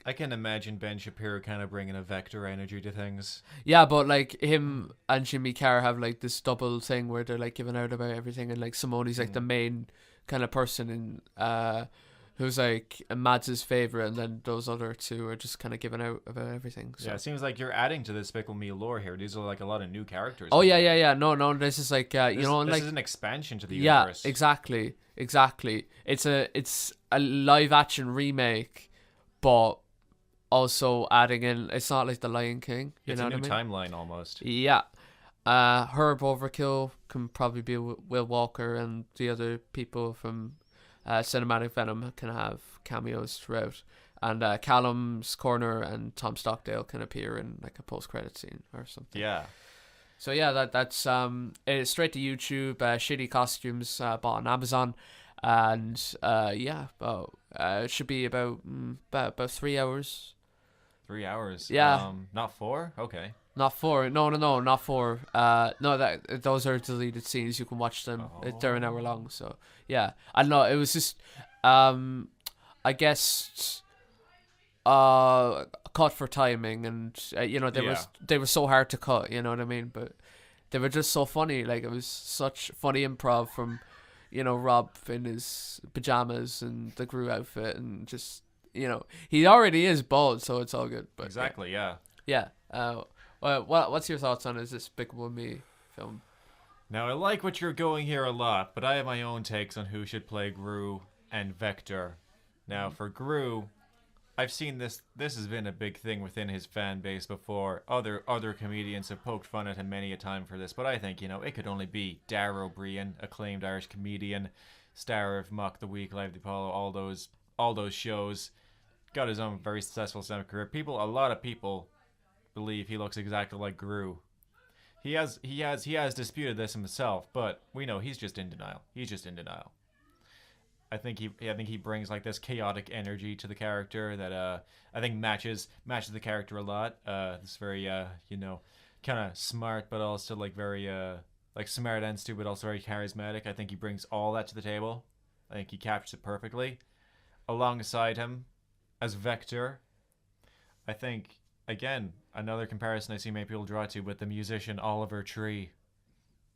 I can imagine Ben Shapiro kind of bringing a Vector energy to things. Yeah, but like him and Jimmy Carr have like this double thing where they're like giving out about everything, and like Simone's like the main kind of person in who's like Mads' favorite, and then those other two are just kind of giving out about everything. So. Yeah, it seems like you're adding to the Despicable Me lore here. These are like a lot of new characters. Oh yeah. No, this is like this is an expansion to the universe. Yeah, exactly. It's a live action remake, but also adding in. It's not like The Lion King. It's a new timeline almost. Yeah. Herb Overkill can probably be Will Walker, and the other people from Cinematic Venom can have cameos throughout, and Callum's Corner and Tom Stockdale can appear in like a post-credit scene or something. Yeah. So yeah, that's it's straight to YouTube. Shitty costumes bought on Amazon, and it should be about 3 hours. 3 hours. Yeah. Not 4. Okay. Not 4. No, not 4. No, those are deleted scenes. You can watch them. They're an hour long. So yeah, I don't know. It was just, I guess, cut for timing, and they were so hard to cut. You know what I mean? But they were just so funny. Like it was such funny improv from, Rob in his pajamas and the Gru outfit, and just he already is bald, so it's all good. But exactly, yeah. Yeah. What's your thoughts on his Despicable Me film? Now, I like what you're going here a lot, but I have my own takes on who should play Gru and Vector. Now, for Gru, I've seen this has been a big thing within his fan base before. Other comedians have poked fun at him many a time for this, but I think, it could only be Dara O'Brien, acclaimed Irish comedian, star of Mock the Week, Live the Apollo, all those shows. Got his own very successful stand-up career. A lot of people believe he looks exactly like Gru. He has disputed this himself, but we know he's just in denial. I think he brings like this chaotic energy to the character that I think matches the character a lot. This very kind of smart, but also like very like smart and stupid, also very charismatic. I think he brings all that to the table. I think he captures it perfectly. Alongside him as Vector, I think, again, another comparison I see many people draw to, with the musician Oliver Tree.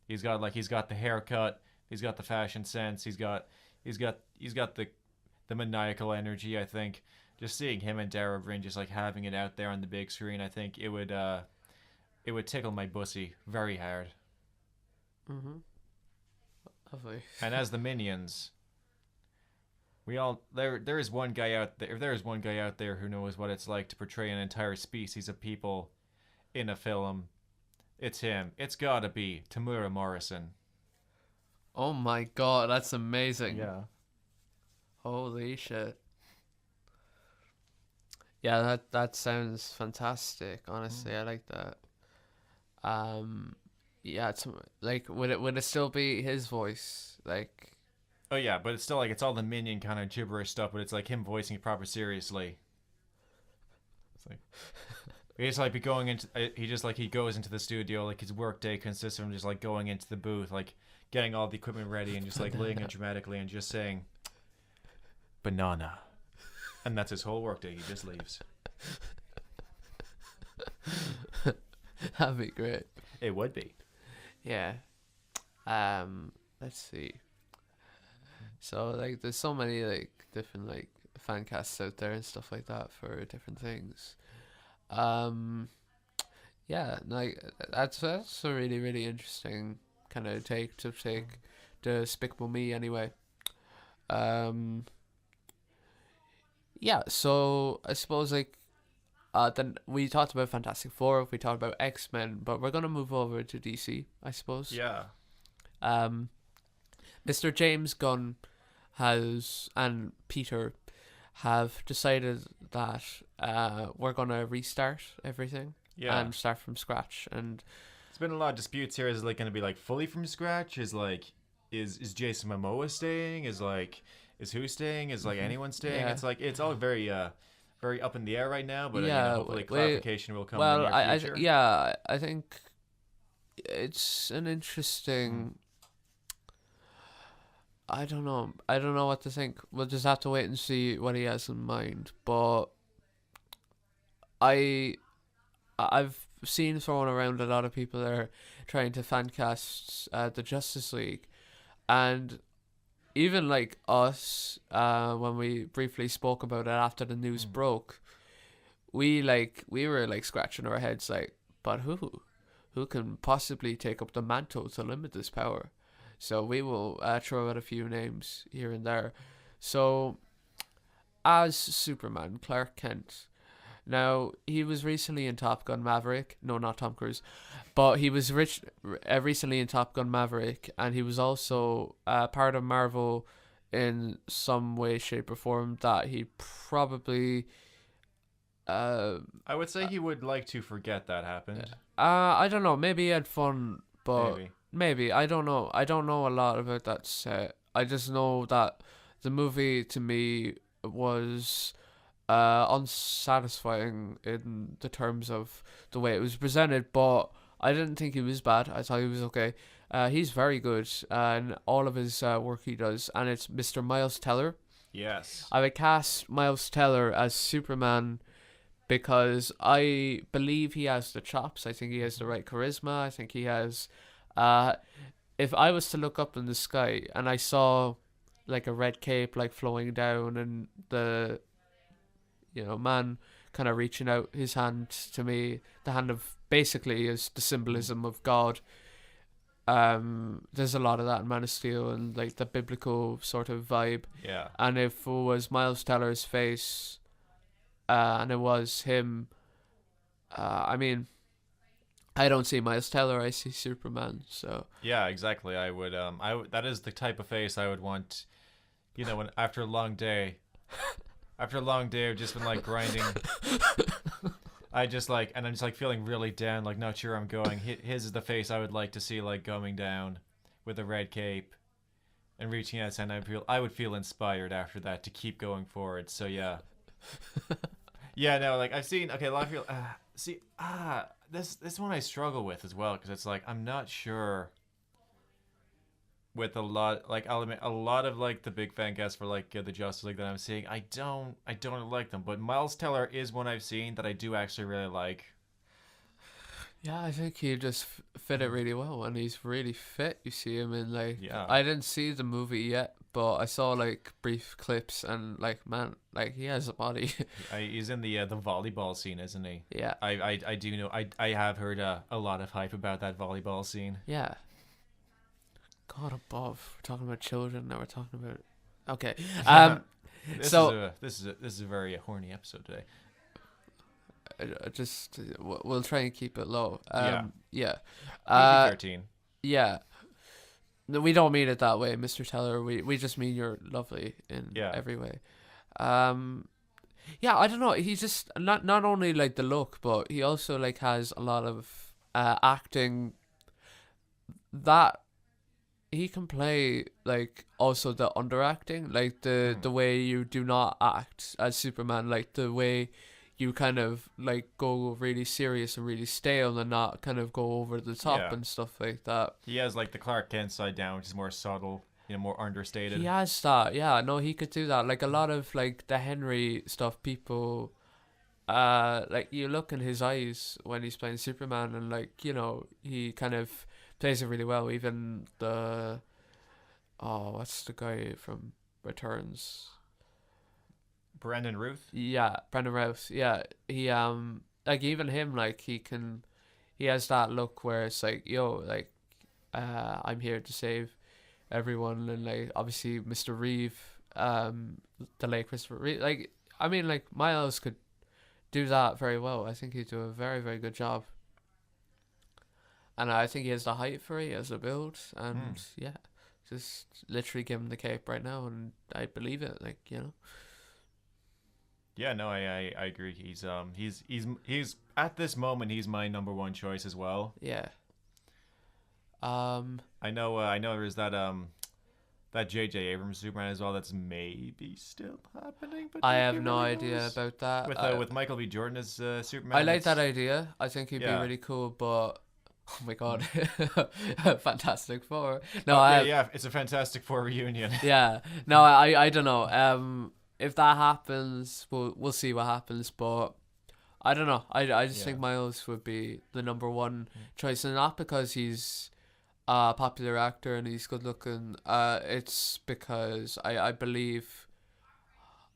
He's got the haircut, he's got the fashion sense, he's got the maniacal energy. I think just seeing him and Dara O'Brien just like having it out there on the big screen, I think it would tickle my bussy very hard. Mhm. Lovely. And as the minions, there is one guy out there. If there is one guy out there who knows what it's like to portray an entire species of people in a film, It's him. It's gotta be Tamura Morrison. Oh my god, that's amazing. Yeah. Holy shit. Yeah, that sounds fantastic. Honestly, I like that. Yeah, it's like would it still be his voice? Like, Oh yeah, but it's still like it's all the minion kind of gibberish stuff, but it's like him voicing it proper seriously. It's like he just like be going into he goes into the studio, like his work day consists of him just like going into the booth, like getting all the equipment ready and just like laying it dramatically and just saying banana. And that's his whole work day. He just leaves. that'd be great. It would be. Yeah. Let's see. So like there's so many like different like fan casts out there and stuff like that for different things. Yeah, like that's a really, really interesting kind of take Despicable Me anyway. Yeah, so I suppose like then we talked about Fantastic Four, we talked about X-Men, but we're gonna move over to DC, I suppose. Yeah. Mr. James Gunn and Peter have decided that we're gonna restart everything and start from scratch. And there's been a lot of disputes here. Is it like going to be like fully from scratch? Is Jason Momoa staying? Is who staying? Is like anyone staying? Yeah. It's like it's all very very up in the air right now. But hopefully clarification will come. Well, in the near future. I think it's an interesting. I don't know what to think. We'll just have to wait and see what he has in mind. But I've seen thrown around a lot of people that are trying to fan cast the Justice League, and even like us, when we briefly spoke about it after the news broke, we were like scratching our heads like, but who can possibly take up the mantle to limit this power? So we will throw out a few names here and there. So, as Superman, Clark Kent. Now, he was recently in Top Gun Maverick. No, not Tom Cruise. But he was recently in Top Gun Maverick. And he was also part of Marvel in some way, shape, or form that he probably... I would say he would like to forget that happened. I don't know. Maybe he had fun, but... Maybe. I don't know. I don't know a lot about that set. I just know that the movie to me was unsatisfying in the terms of the way it was presented, but I didn't think he was bad. I thought he was okay. He's very good in all of his work he does, and it's Mr. Miles Teller. Yes. I would cast Miles Teller as Superman because I believe he has the chops. I think he has the right charisma. I think he has... if I was to look up in the sky and I saw like a red cape like flowing down and the man kind of reaching out his hand to me, the hand of basically is the symbolism of God. There's a lot of that in Man of Steel and like the biblical sort of vibe. Yeah. And if it was Miles Teller's face, and it was him, I mean, I don't see Miles Teller, I see Superman. So yeah, exactly. I would that is the type of face I would want, when after a long day I've just been like grinding. I'm just like feeling really down, like not sure I'm going. His is the face I would like to see like coming down with a red cape and reaching out, and I would feel inspired after that to keep going forward. So yeah. Yeah, no, like I've seen, a lot of people this one I struggle with as well, because it's like I'm not sure with a lot, like I'll admit, a lot of like the big fan casts for like the Justice League that I'm seeing, I don't like them, but Miles Teller is one I've seen that I do actually really like. Yeah, I think he just fit it really well, and he's really fit. You see him in like, yeah. I didn't see the movie yet, but I saw like brief clips, and like, man, like he has a body. He's in the volleyball scene, isn't he? Yeah. I do know. I have heard a lot of hype about that volleyball scene. Yeah. God above, we're talking about children. Now we're talking about. Okay. This is a very horny episode today. just we'll try and keep it low. Yeah. PG-13. Yeah. No, we don't mean it that way, Mr. Teller. We just mean you're lovely in every way. Yeah, I don't know. He's just not only like the look, but he also like has a lot of acting that he can play, like also the underacting, like the way you do not act as Superman, like the way you kind of like go really serious and really stale and not kind of go over the top and stuff like that. He has like the Clark Kent side down, which is more subtle, more understated. He has that, yeah. No, he could do that. Like a lot of like the Henry stuff, people, like you look in his eyes when he's playing Superman, and like he kind of plays it really well. Even what's the guy from Returns? Brandon Routh? Yeah, Brandon Routh. Yeah, he like even him, like he has that look where it's like, like I'm here to save everyone, and like obviously Mr. Reeve, the late Christopher Reeve. Like I mean, like Miles could do that very well. I think he'd do a very, very good job. And I think he has the height for it, he has the build, and just literally give him the cape right now, and I believe it. Like Yeah, no, I agree. He's at this moment he's my number one choice as well. Yeah. I know there's that J.J. Abrams Superman as well. That's maybe still happening, but I have no idea about that. With Michael B. Jordan as Superman. I like that idea. I think he'd be really cool, but oh my god, Fantastic Four. No, it's a Fantastic Four reunion. Yeah, no, I don't know. If that happens, we'll see what happens, but I don't know. I just think Miles would be the number one choice, and not because he's a popular actor and he's good looking. It's because I believe,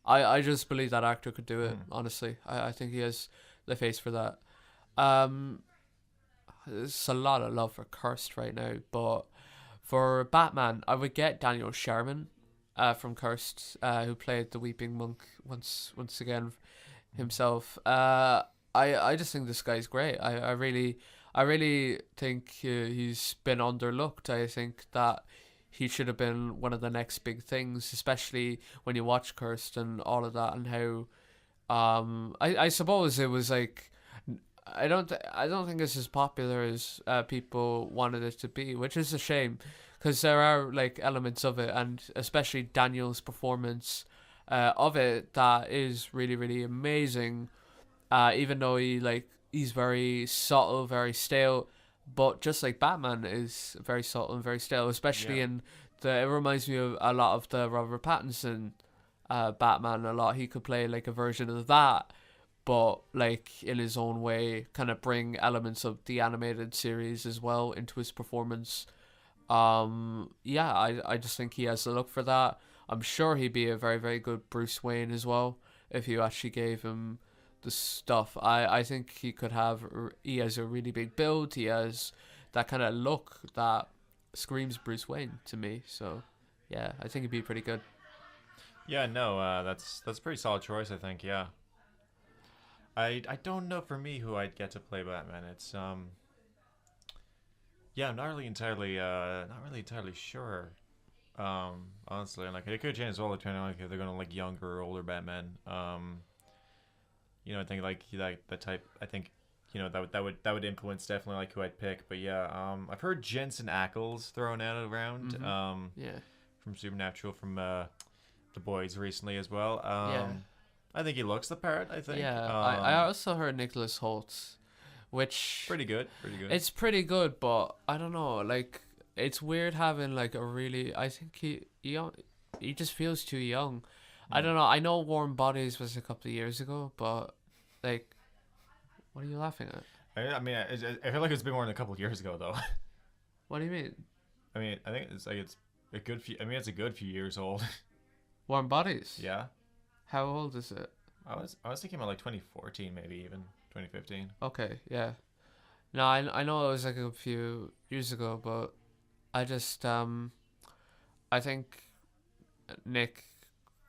I just believe that actor could do it. Honestly, I think he has the face for that. There's a lot of love for Cursed right now, but for Batman, I would get Daniel Sherman from Cursed, who played the Weeping Monk once again himself. I just think this guy's great. I really think he's been underlooked. I think that he should have been one of the next big things, especially when you watch Cursed and all of that, and how I suppose it was like, I don't think it's as popular as people wanted it to be, which is a shame, because there are like elements of it, and especially Daniel's performance of it, that is really, really amazing. Even though he's very subtle, very stale, but just like Batman is very subtle and very stale, especially in it reminds me of a lot of the Robert Pattinson Batman a lot. He could play like a version of that, but like in his own way, kind of bring elements of the animated series as well into his performance. I just think he has the look for that. I'm sure he'd be a very, very good Bruce Wayne as well if you actually gave him the stuff. I think he has a really big build. He has that kind of look that screams Bruce Wayne to me. So yeah, I think he'd be pretty good. Yeah, no, that's a pretty solid choice, I think. Yeah. I don't know for me who I'd get to play Batman. It's I'm not really entirely sure. Honestly, like it could change as well depending on if they're gonna like younger or older Batman. I think like the type. I think that would influence definitely like who I'd pick. But yeah, I've heard Jensen Ackles thrown out around. From Supernatural, from The Boys recently as well. I think he looks the part. I think. Yeah, I also heard Nicholas Hoult, which pretty good. It's pretty good, but I don't know. Like, it's weird having like a really. I think he just feels too young. I don't know. I know Warm Bodies was a couple of years ago, but like, what are you laughing at? I mean, I feel like it's been more than a couple of years ago, though. What do you mean? I mean, I think it's a good few. I mean, it's a good few years old. Warm Bodies. Yeah. How old is it? I was thinking about like 2014, maybe even 2015. Okay, yeah. No, I know it was like a few years ago, but I just I think Nick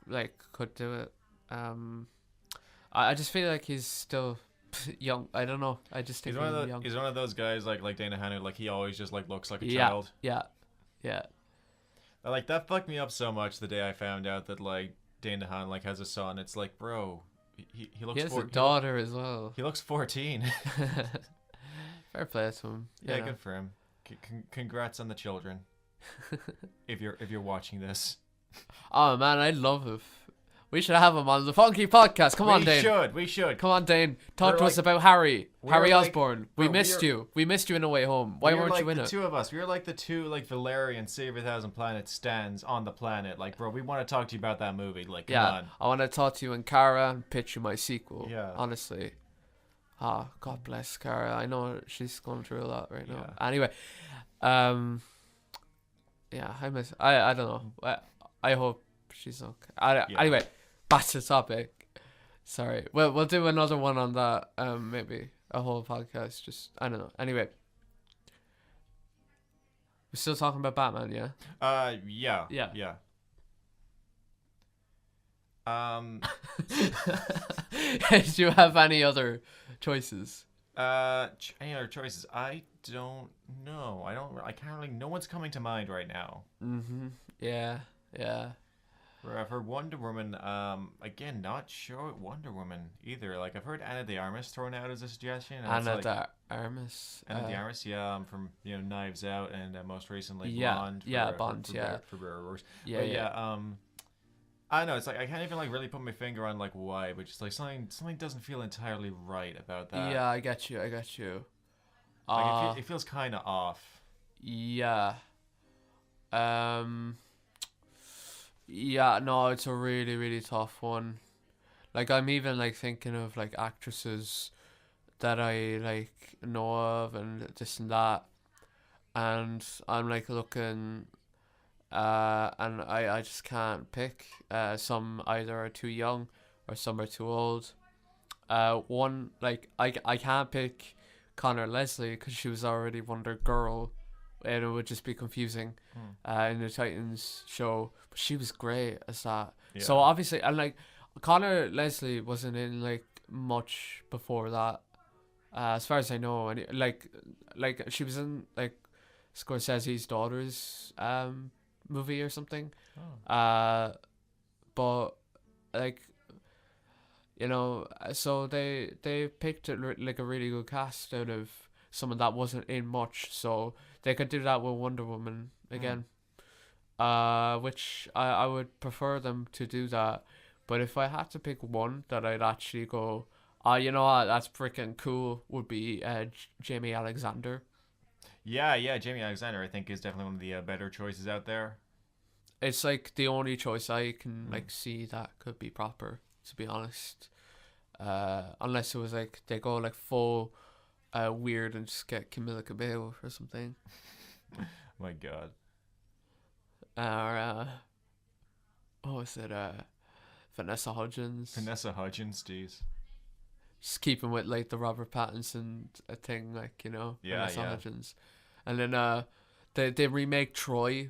like could do it. I just feel like he's still Young. I don't know. I just think young. He's one of those guys like Dana Hanna. Like he always just like looks like a Yeah, child. yeah. Like that fucked me up so much the day I found out that like Dane DeHaan like has a son. It's like, bro, he looks. He has a daughter as well. He looks 14. Fair play to him. Yeah, good for him. Congrats on the children. if you're watching this. Oh man, I love him. We should have him on the Funky Podcast. Come on, Dane. We should. Come on, Dane. Talk to us about Harry Osborn. We missed you. We missed you in A Way Home. Why weren't you in it? The two of us. We were like the two like Valerian Save a Thousand Planets stands on the planet. Like, bro, we want to talk to you about that movie. Like, come on. I want to talk to you and Cara and pitch you my sequel. Yeah. Honestly. God bless Cara. I know she's going through a lot right now. Anyway, I don't know. I hope she's okay. Anyway, back to the topic. Sorry. We'll do another one on that. Maybe a whole podcast. Just I don't know. Anyway, we're still talking about Batman, yeah. Yeah. Do you have any other choices? Any other choices? I don't know. I can't really. No one's coming to mind right now. Yeah. For Wonder Woman, again, not sure Wonder Woman either. Like I've heard Ana de Armas thrown out as a suggestion. Ana de Armas. Ana de Armas, from Knives Out and most recently Bond. Bond, for Better or Worse. I know it's like I can't even like really put my finger on like why, but just like something doesn't feel entirely right about that. Yeah, I get you. Like it feels kind of off. Yeah. Yeah, no, it's a really, really tough one. Like, I'm even, like, thinking of, like, actresses that I, like, know of and this and that. And I'm, like, looking, and I just can't pick. Some either are too young or some are too old. One, like, I can't pick Connor Leslie because she was already Wonder Girl. And it would just be confusing in the Titans show. But she was great as that. Yeah. So obviously, and like Connor Leslie wasn't in like much before that, as far as I know. And like she was in like Scorsese's Daughters movie or something. But like so they picked like a really good cast out of someone that wasn't in much. So they could do that with Wonder Woman again, which I would prefer them to do that. But if I had to pick one that I'd actually go, you know what, that's freaking cool, would be Jamie Alexander. Yeah, Jamie Alexander I think is definitely one of the better choices out there. It's like the only choice I can like see that could be proper, to be honest. Unless it was like they go like full weird and just get Camila Cabello or something. My God. What was it? Vanessa Hudgens. Geez. Just keeping with like the Robert Pattinson thing, like Vanessa Hudgens, and then they remake Troy,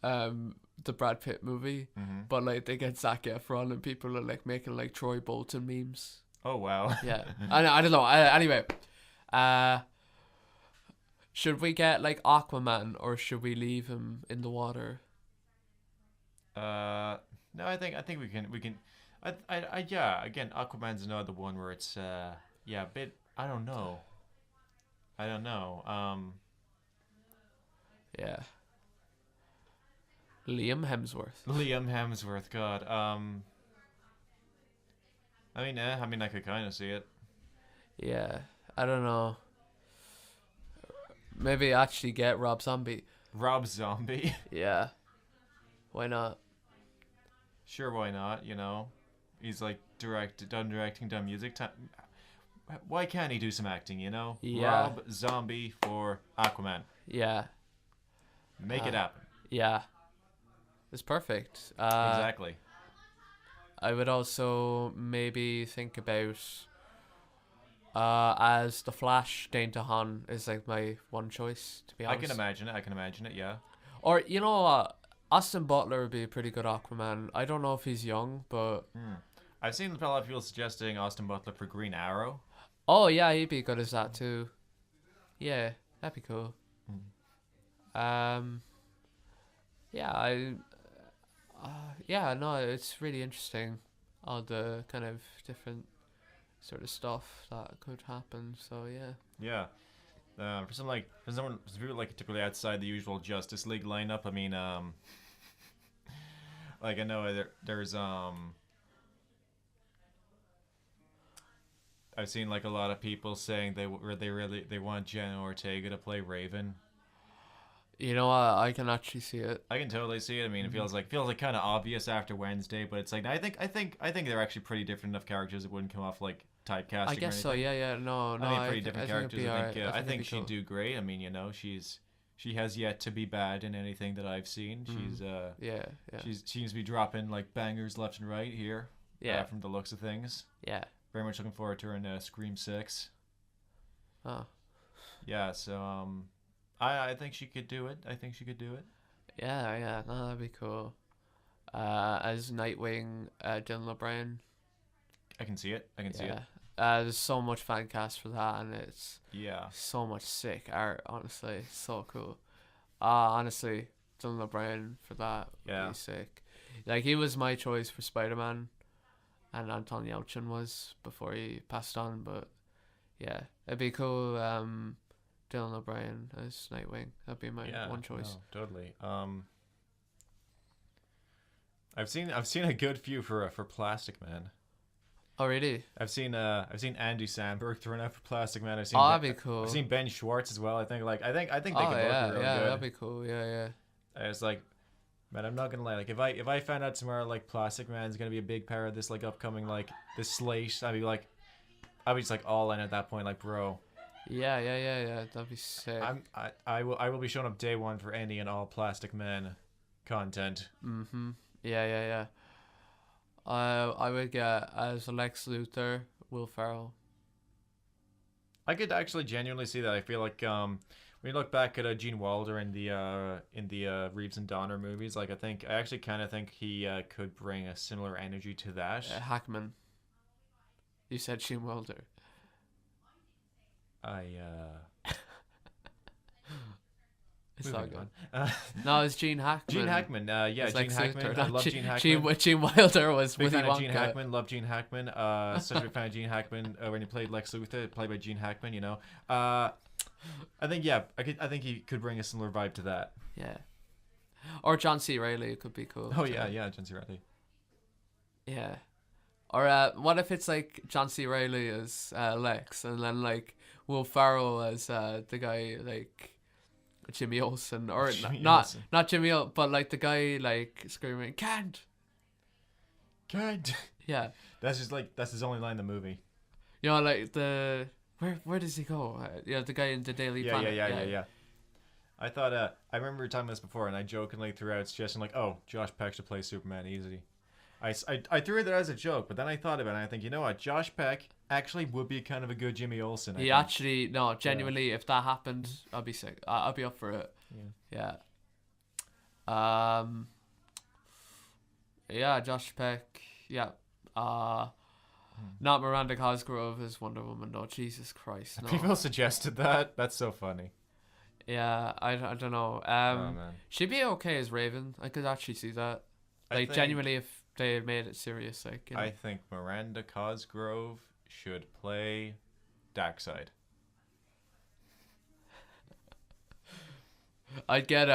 the Brad Pitt movie, but like they get Zac Efron and people are like making like Troy Bolton memes. Oh wow. Yeah, I don't know. Anyway. Should we get like Aquaman or should we leave him in the water? No, I think we can. Again, Aquaman's another one where it's a bit. I don't know. Yeah. Liam Hemsworth. God. I mean, I could kind of see it. Yeah. I don't know. Maybe actually get Rob Zombie. Yeah. Why not? Sure, why not? He's like directing, done music. Why can't he do some acting? Yeah. Rob Zombie for Aquaman. Yeah. Make it happen. Yeah. It's perfect. Exactly. I would also maybe think about. As the Flash, Dane DeHaan is like my one choice, to be honest. I can imagine it, yeah. Or you know what, Austin Butler would be a pretty good Aquaman. I don't know if he's young, but I've seen a lot of people suggesting Austin Butler for Green Arrow. Oh yeah, he'd be good as that too. Yeah, that'd be cool. Yeah, yeah, no, it's really interesting, all the kind of different sort of stuff that could happen. So yeah. Yeah. For someone like typically outside the usual Justice League lineup, I mean, like I know there's I've seen like a lot of people saying they want Jenna Ortega to play Raven. You know, I can actually see it. I can totally see it. I mean, it feels like kind of obvious after Wednesday, but it's like I think they're actually pretty different enough characters. It wouldn't come off like typecasting. I guess so. Yeah. No. I think pretty different characters. I think she'd cool. do great. I mean, you know, she has yet to be bad in anything that I've seen. She's she seems to be dropping like bangers left and right here. Yeah. From the looks of things. Yeah. Very much looking forward to her in Scream 6. Oh. Yeah. So I think she could do it. Yeah. No, that'd be cool. As Nightwing, Dylan O'Brien. I can see it. There's so much fan cast for that, and it's Yeah. so much sick art. Honestly, so cool. Honestly, Dylan O'Brien for that would be sick. Like, he was my choice for Spider-Man, and Anton Yelchin was before he passed on. But yeah, it'd be cool. Dylan O'Brien as Nightwing. That'd be my one choice. No, totally. I've seen a good few for Plastic Man. Oh really? I've seen Andy Samberg thrown out for Plastic Man. That'd be cool. I've seen Ben Schwartz as well. I think they could both be real good. That'd be cool. Yeah. It's like, man, I'm not gonna lie. Like, if I found out tomorrow like Plastic Man's gonna be a big part of this like upcoming like this slate, I'd be just like all in at that point. Like, bro. Yeah. That'd be sick. I will be showing up day one for any and all Plastic Man content. Yeah. I would get as Lex Luthor, Will Ferrell. I could actually genuinely see that. I feel like when you look back at Gene Wilder in the Reeves and Donner movies, like I actually kind of think he could bring a similar energy to that. Hackman. You said Gene Wilder. It's not good. No, it's Gene Hackman. Gene Hackman. Gene Hackman. I love Gene Hackman. Gene Wilder was big Willy fan Wonka. of Gene Hackman. Love Gene Hackman. Such a big fan of Gene Hackman when he played Lex Luthor, played by Gene Hackman. You know. I think I think he could bring a similar vibe to that. Yeah. Or John C. Reilly could be cool. Oh yeah, John C. Reilly. Yeah. Or what if it's like John C. Reilly as Lex, and then like Will Ferrell as the guy like Jimmy Olsen, or not Jimmy Olsen, but like the guy like screaming can't. Yeah. That's his only line in the movie. You know, like the where does he go? The guy in the Daily Planet. Yeah. I thought I remember talking about this before, and I jokingly threw out suggestion like, "Oh, Josh Peck should play Superman easy." I threw it there as a joke, but then I thought about it, and I think, you know what, Josh Peck actually would be kind of a good Jimmy Olsen. Genuinely, if that happened, I'd be sick. I'd be up for it. Yeah. Josh Peck. Yeah. Not Miranda Cosgrove as Wonder Woman. No, Jesus Christ. No. People suggested that. That's so funny. Yeah, I don't know. She'd be okay as Raven. I could actually see that. Like, genuinely, if they made it serious, like. You know. I think Miranda Cosgrove should play Darkseid. I'd get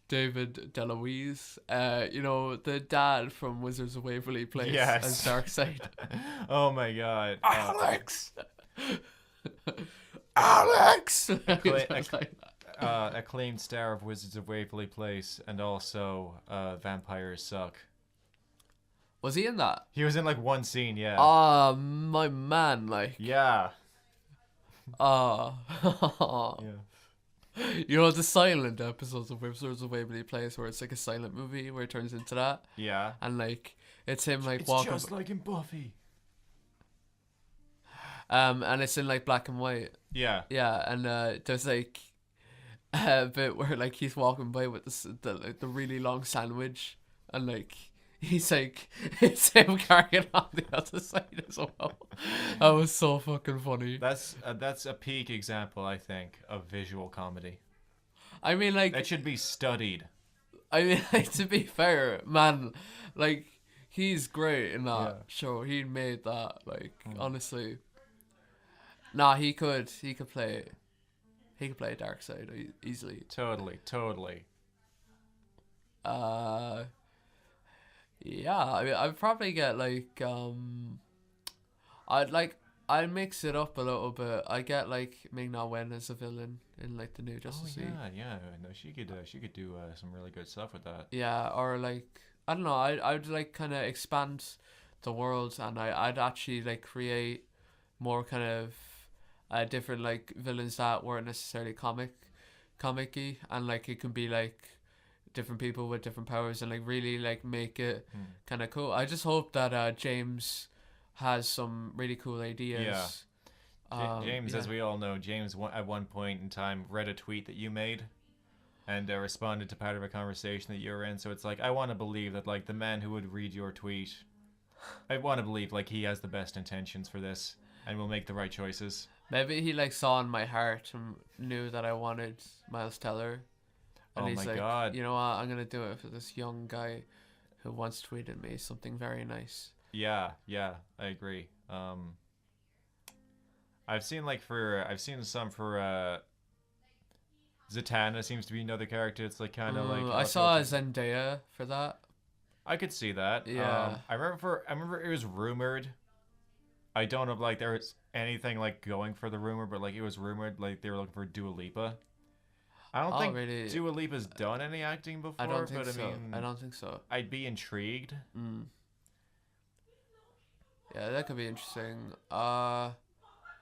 David DeLuise, the dad from Wizards of Waverly Place as Darkseid. Oh my God, Alex! Alex! Acclaimed star of Wizards of Waverly Place, and also Vampires Suck. Was he in that? He was in like one scene, yeah. Oh, my man, like. Yeah. Oh. Yeah. You know the silent episodes of Wizards of Waverly Place where it's like a silent movie where it turns into that? Yeah. And like it's him like it's walking. It's just like in Buffy. And it's in like black and white. Yeah. Yeah, and there's like a bit where like he's walking by with the really long sandwich, and like he's like, it's him carrying on the other side as well. That was so fucking funny. That's a peak example, I think, of visual comedy. I mean, like, that should be studied. I mean, like, to be fair, man, like, he's great in that show. He made that, like, honestly. Nah, he could play Dark Side easily. Totally. Yeah, I mean, I'd probably get like I'd mix it up a little bit. I get like Ming-Na Wen as a villain in like the new Justice League. Yeah. No, she could do some really good stuff with that. Yeah, or like I don't know. I'd like kind of expand the world, and I'd actually like create more kind of different like villains that weren't necessarily comic-y, and like it can be like different people with different powers, and like really like make it kind of cool. I just hope that James has some really cool ideas. James, as we all know, James at one point in time read a tweet that you made and responded to part of a conversation that you were in. So it's like, I want to believe that like the man who would read your tweet, I want to believe like he has the best intentions for this and will make the right choices. Maybe he like saw in my heart and knew that I wanted Miles Teller. And he's like, God. You know what? I'm going to do it for this young guy who once tweeted me something very nice. Yeah, I agree. I've seen some for Zatanna seems to be another character. It's like kind of like I saw Zendaya for that. I could see that. Yeah. I remember it was rumored. I don't know if like there was anything like going for the rumor, but like it was rumored like they were looking for Dua Lipa. I don't think really, Dua Lipa's done any acting before. I don't think but so. I mean, I don't think so. I'd be intrigued. Yeah, that could be interesting. I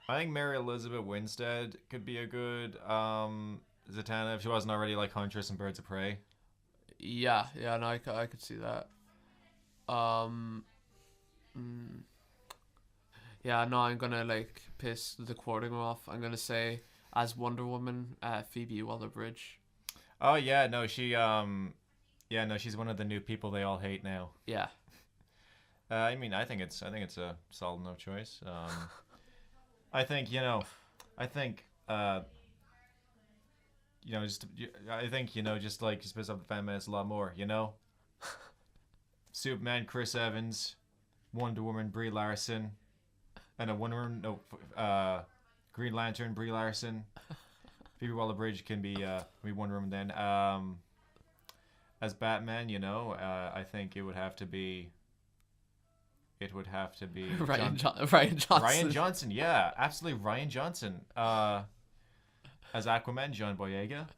think Mary Elizabeth Winstead could be a good Zatanna if she wasn't already like Huntress in Birds of Prey. Yeah, no, I could see that. Yeah, no, I'm gonna like piss the quoting off. I'm gonna say as Wonder Woman, Phoebe Waller-Bridge. Oh yeah, no, she's one of the new people they all hate now. Yeah. I mean, I think it's a solid enough choice. I think just piss off the fan base a lot more. Superman, Chris Evans, Wonder Woman, Brie Larson, and Green Lantern, Brie Larson. Phoebe Waller-Bridge can be Wonder Woman then. As Batman, I think it would have to be Ryan Johnson. Ryan Johnson, yeah, absolutely, Ryan Johnson. As Aquaman, John Boyega.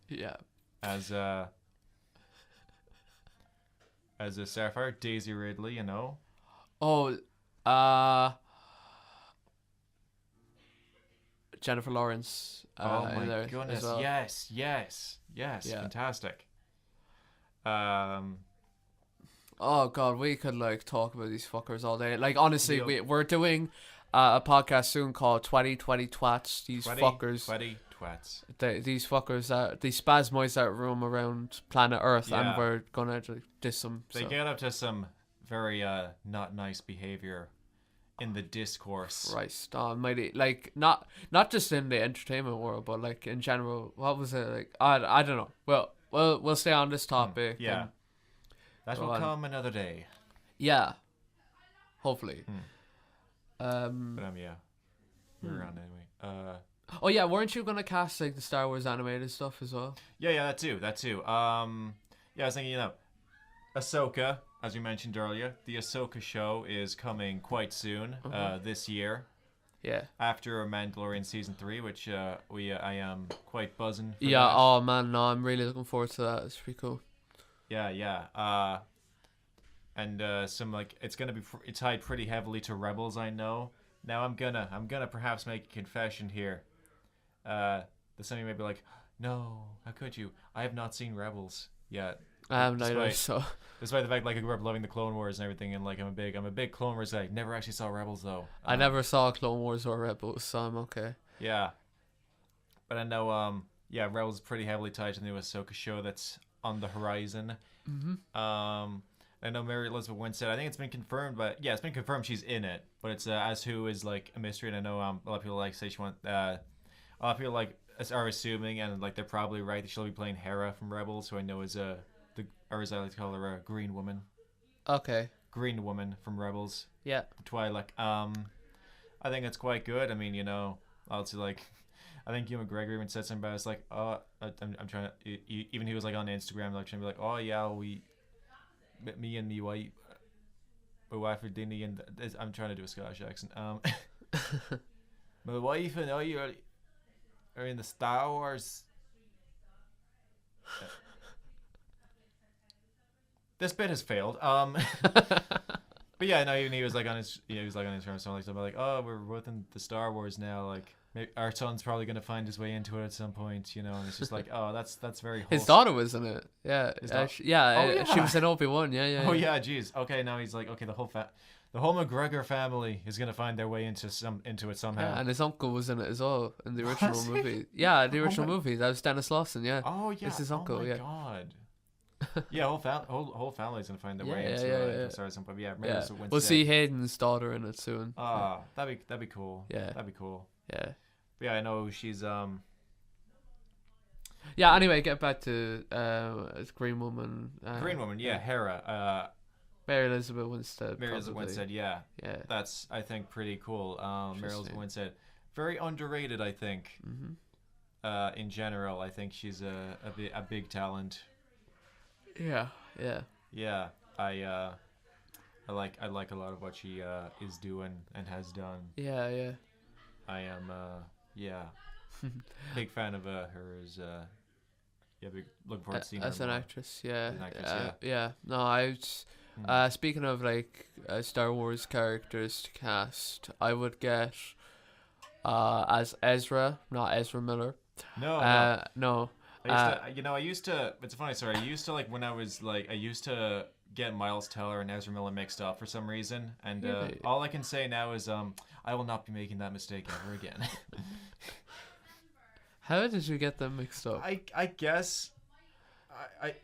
Yeah. As a Sapphire, Daisy Ridley. Oh, Jennifer Lawrence. Oh my goodness! Well. Yes, yeah. Fantastic. Oh god, we could like talk about these fuckers all day. Like honestly, we're doing a podcast soon called 2020 Twats. These fuckers. 20 Twats. These fuckers these spasmoids that roam around planet Earth, and we're gonna diss them. They get up to some very not nice behavior in the discourse. Christ almighty. Like not just in the entertainment world, but like in general. What was it like? I don't know. Well, we'll stay on this topic. Yeah. That will come another day. Yeah. Hopefully. Yeah. We're on anyway. Oh yeah, weren't you gonna cast like the Star Wars animated stuff as well? Yeah, that too. I was thinking, Ahsoka, as we mentioned earlier, the Ahsoka show is coming quite soon, this year. Yeah. After Mandalorian season 3, which I am quite buzzing for. Yeah. That. Oh man, no, I'm really looking forward to that. It's pretty cool. Yeah. And some like it's gonna be tied pretty heavily to Rebels. I know. Now I'm gonna perhaps make a confession here. That somebody may be like, no, how could you? I have not seen Rebels yet. I haven't either. So despite the fact like I grew up loving the Clone Wars and everything, and like I'm a big Clone Wars guy. Never actually saw Rebels though. I never saw Clone Wars or Rebels, so I'm okay. Yeah. But I know Rebels is pretty heavily tied to the new Ahsoka show that's on the horizon. I know Mary Elizabeth Winstead. I think it's been confirmed, but yeah, it's been confirmed she's in it. But it's as who is like a mystery, and I know a lot of people like say she want. A lot of people like are assuming, and like they're probably right that she'll be playing Hera from Rebels, who I know is or as I like to call her, a Green Woman. Okay. Green Woman from Rebels. Yeah. Twilight. I think it's quite good. I mean, also like. I think Hugh McGregor even said something about it. It's like, oh, I'm trying to. Even he was like on Instagram, like trying to be like, oh yeah, me and my wife are Dinny, and I'm trying to do a Scottish accent. My wife and I are in the Star Wars. This bit has failed. But yeah, no, even he was like on his, he was like on his terms, something like, oh, we're both in the Star Wars now, like. Maybe our son's probably gonna find his way into it at some point, and it's just like, oh, that's very. Wholesome. His daughter was in it, yeah. She was in Obi-Wan, yeah. Oh yeah, jeez. Okay, now he's like, okay, the whole McGregor family is gonna find their way into it somehow. Yeah, and his uncle was in it as well in the original movie. Yeah, the original movie. That was Dennis Lawson. Yeah. Oh yeah. It's his uncle. Oh my god. Yeah, whole family's gonna find their way into it. Sorry, some point. Yeah, we'll see Hayden's daughter in it soon. That'd be cool. Yeah, that'd be cool. Yeah. Yeah, I know she's Yeah. Anyway, get back to Green Woman. Green Woman, yeah, Hera. Mary Elizabeth Winstead. Mary Elizabeth Winstead, yeah. Yeah. That's I think pretty cool. Mary Elizabeth Winstead, very underrated, I think. Mm-hmm. In general, I think she's a big talent. Yeah. Yeah. I like a lot of what she is doing and has done. Yeah. I am big fan of her as looking forward to seeing her as an actress. Yeah. As an actress, yeah. No, I was, speaking of like Star Wars characters to cast, I would get as Ezra, not Ezra Miller. No. I used to. It's a funny story. I used to when I was I used to get Miles Teller and Ezra Miller mixed up for some reason, and all I can say now is I will not be making that mistake ever again. How did you get them mixed up? I guess I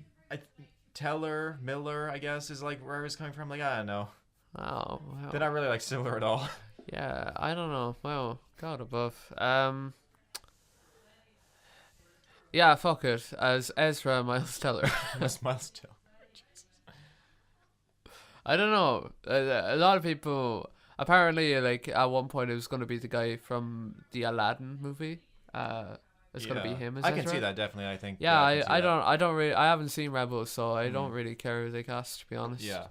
Teller Miller I guess is where I was coming from. I don't know. Oh, wow. They're not really similar at all. Yeah, I don't know. Wow, God above. Yeah, fuck it. As Ezra Miles Teller. As Miles Teller. Jesus. I don't know. A lot of people apparently at one point it was going to be the guy from the Aladdin movie. It's going to be him as I Ezra. can see that definitely. I think. Yeah, I don't really. I haven't seen Rebels, so I don't really care who they cast, to be honest. Yeah.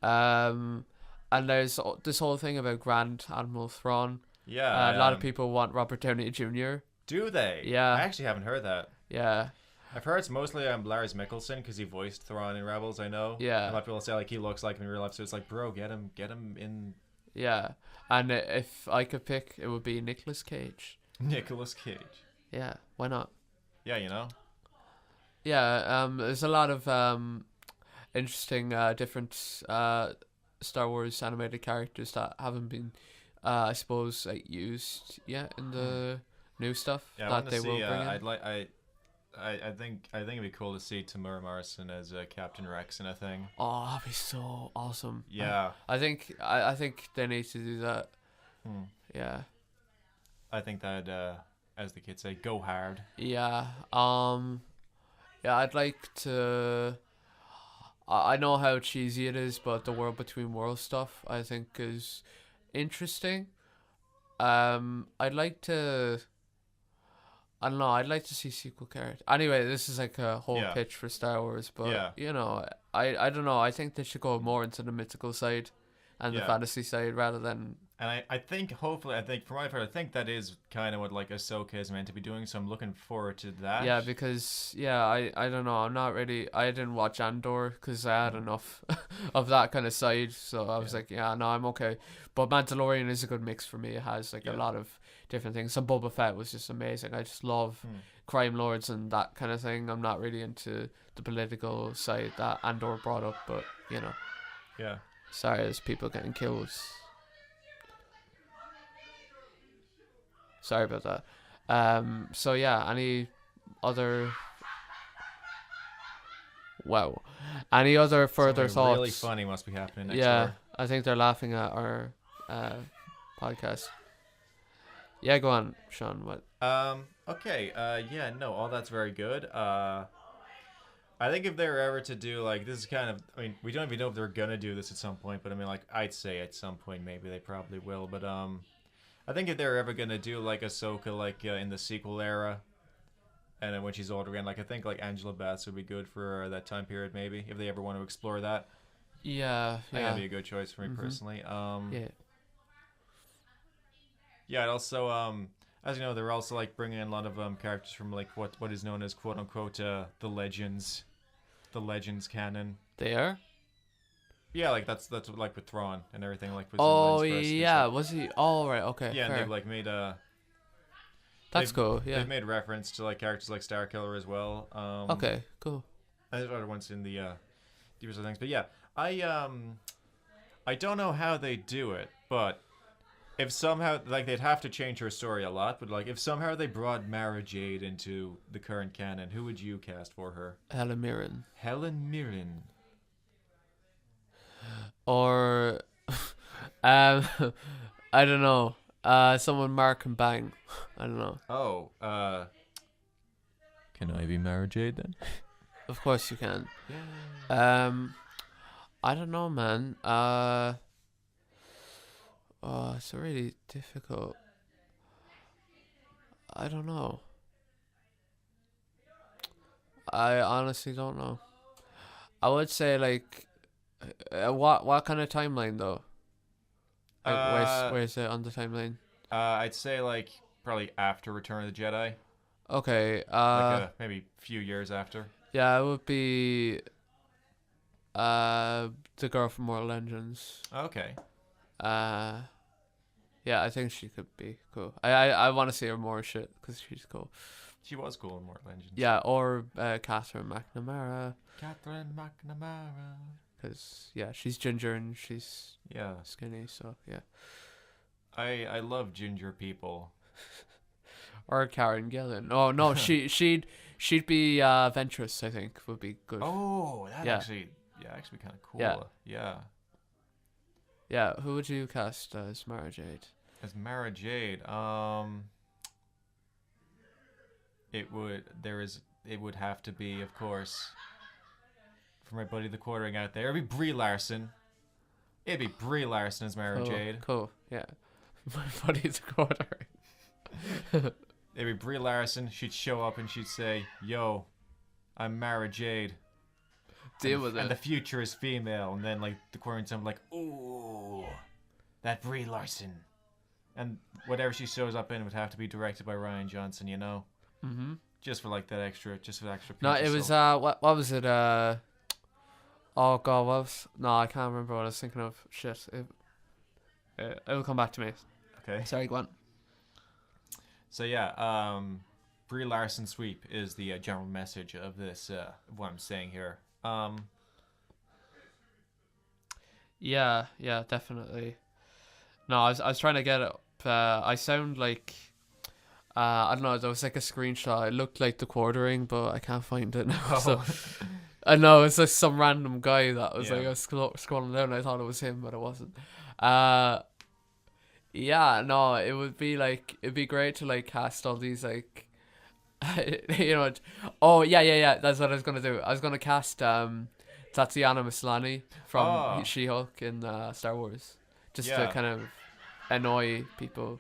And there's this whole thing about Grand Admiral Thrawn. Yeah. A lot of people want Robert Downey Jr. Do they? Yeah. I actually haven't heard that. Yeah. I've heard it's mostly Lars Mikkelsen because he voiced Thrawn in Rebels. I know. Yeah. A lot of people say he looks like him in real life, so it's bro, get him in. Yeah, and if I could pick, it would be Nicolas Cage. Nicolas Cage. Yeah, why not? Yeah, Yeah, there's a lot of interesting different Star Wars animated characters that haven't been, I suppose, used yet in the new stuff that they will bring in. I think it'd be cool to see Tamura Morrison as Captain Rex in a thing. Oh, that'd be so awesome. Yeah. I think they need to do that. Yeah. I think that as the kids say, go hard. Yeah. Yeah, I'd like to. I know how cheesy it is, but the World Between Worlds stuff I think is interesting. I'd like to. I don't know. I'd like to see sequel characters. Anyway, this is a whole pitch for Star Wars, but I don't know. I think they should go more into the mythical side and the fantasy side rather than. And I think hopefully for my part, I think that is kind of what Ahsoka is meant to be doing. So I'm looking forward to that. Yeah, because I don't know. I'm not really. I didn't watch Andor because I had enough of that kind of side. So I was I'm okay. But Mandalorian is a good mix for me. It has a lot of different things. So Boba Fett was just amazing. I just love crime lords and that kind of thing. I'm not really into the political side that Andor brought up, but Yeah. Sorry, there's people getting killed. Sorry about that. So yeah, any other Wow. Any other further Something thoughts? really funny must be happening next Yeah, door. I think they're laughing at our podcast. Yeah, go on, Sean. What? Okay. Yeah. No. All that's very good. I think if they were ever to do like this is kind of. I mean, we don't even know if they're gonna do this at some point, but I mean, like I'd say at some point maybe they probably will. But I think if they're ever gonna do like Ahsoka like in the sequel era, and then when she's older again, like I think like Angela Bassett would be good for that time period maybe if they ever want to explore that. Yeah, I think that'd be a good choice for me personally. Yeah. Yeah, and also as you know, they're also like bringing in a lot of characters from like what is known as quote unquote the legends canon. They are. Yeah, like that's what, like with Thrawn and everything like. Was Oh in Lens yeah, like, was he? Oh right, okay. yeah, fair. and they've like made That's cool. Yeah. They've made reference to like characters like Starkiller as well. Okay, cool. And there's other ones in the deeper side of things, but yeah, I don't know how they do it, but if somehow like they'd have to change her story a lot, but like if somehow they brought Mara Jade into the current canon, who would you cast for her? Helen Mirren. Helen Mirren. Or, I don't know. Someone Mark and Bang. I don't know. Oh, can I be Mara Jade then? Of course you can. Yeah. I don't know, man. Oh, it's really difficult. I don't know. I honestly don't know. I would say like, what kind of timeline though? Like, where's it on the timeline? I'd say like probably after Return of the Jedi. Okay. Like maybe a few years after. Yeah, it would be the girl from Mortal Engines. Okay. Yeah, I think she could be cool. I want to see her more shit because she's cool. She was cool in Mortal Engines. Yeah, or Catherine McNamara. Catherine McNamara. Because yeah, she's ginger and she's skinny, so yeah. I love ginger people. Or Karen Gillan. Oh no, she'd be Ventress. I think would be good. Oh, that actually be kind of cool. Yeah. Who would you cast as Mara Jade? As Mara Jade, it would have to be, of course, for my buddy the quartering out there. It'd be Brie Larson. It'd be Brie Larson as Mara Jade. Cool. Yeah. My buddy's a quartering. It'd be Brie Larson. She'd show up and she'd say, "Yo, I'm Mara Jade. Deal with it." And the future is female." And then like the quartering's like, "Ooh, that Brie Larson." And whatever she shows up in would have to be directed by Ryan Johnson, you know. Mm-hmm. Just for like that extra. No, it was what was it? Oh God, no, I can't remember what I was thinking of. Shit, it will come back to me. Okay. Sorry, go on. So yeah, Brie Larson sweep is the general message of this. What I'm saying here. Yeah, definitely. No, I was trying to get it. I sound like. I don't know. There was like a screenshot. It looked like the quartering, but I can't find it now. Oh. So I know it's just some random guy that was Yeah. like I was scrolling down. And I thought it was him, but it wasn't. Yeah, no, it'd be great to like cast all these like, you know. Oh yeah. That's what I was gonna do. I was gonna cast Tatiana Maslany from She-Hulk in Star Wars, just to kind of annoy people.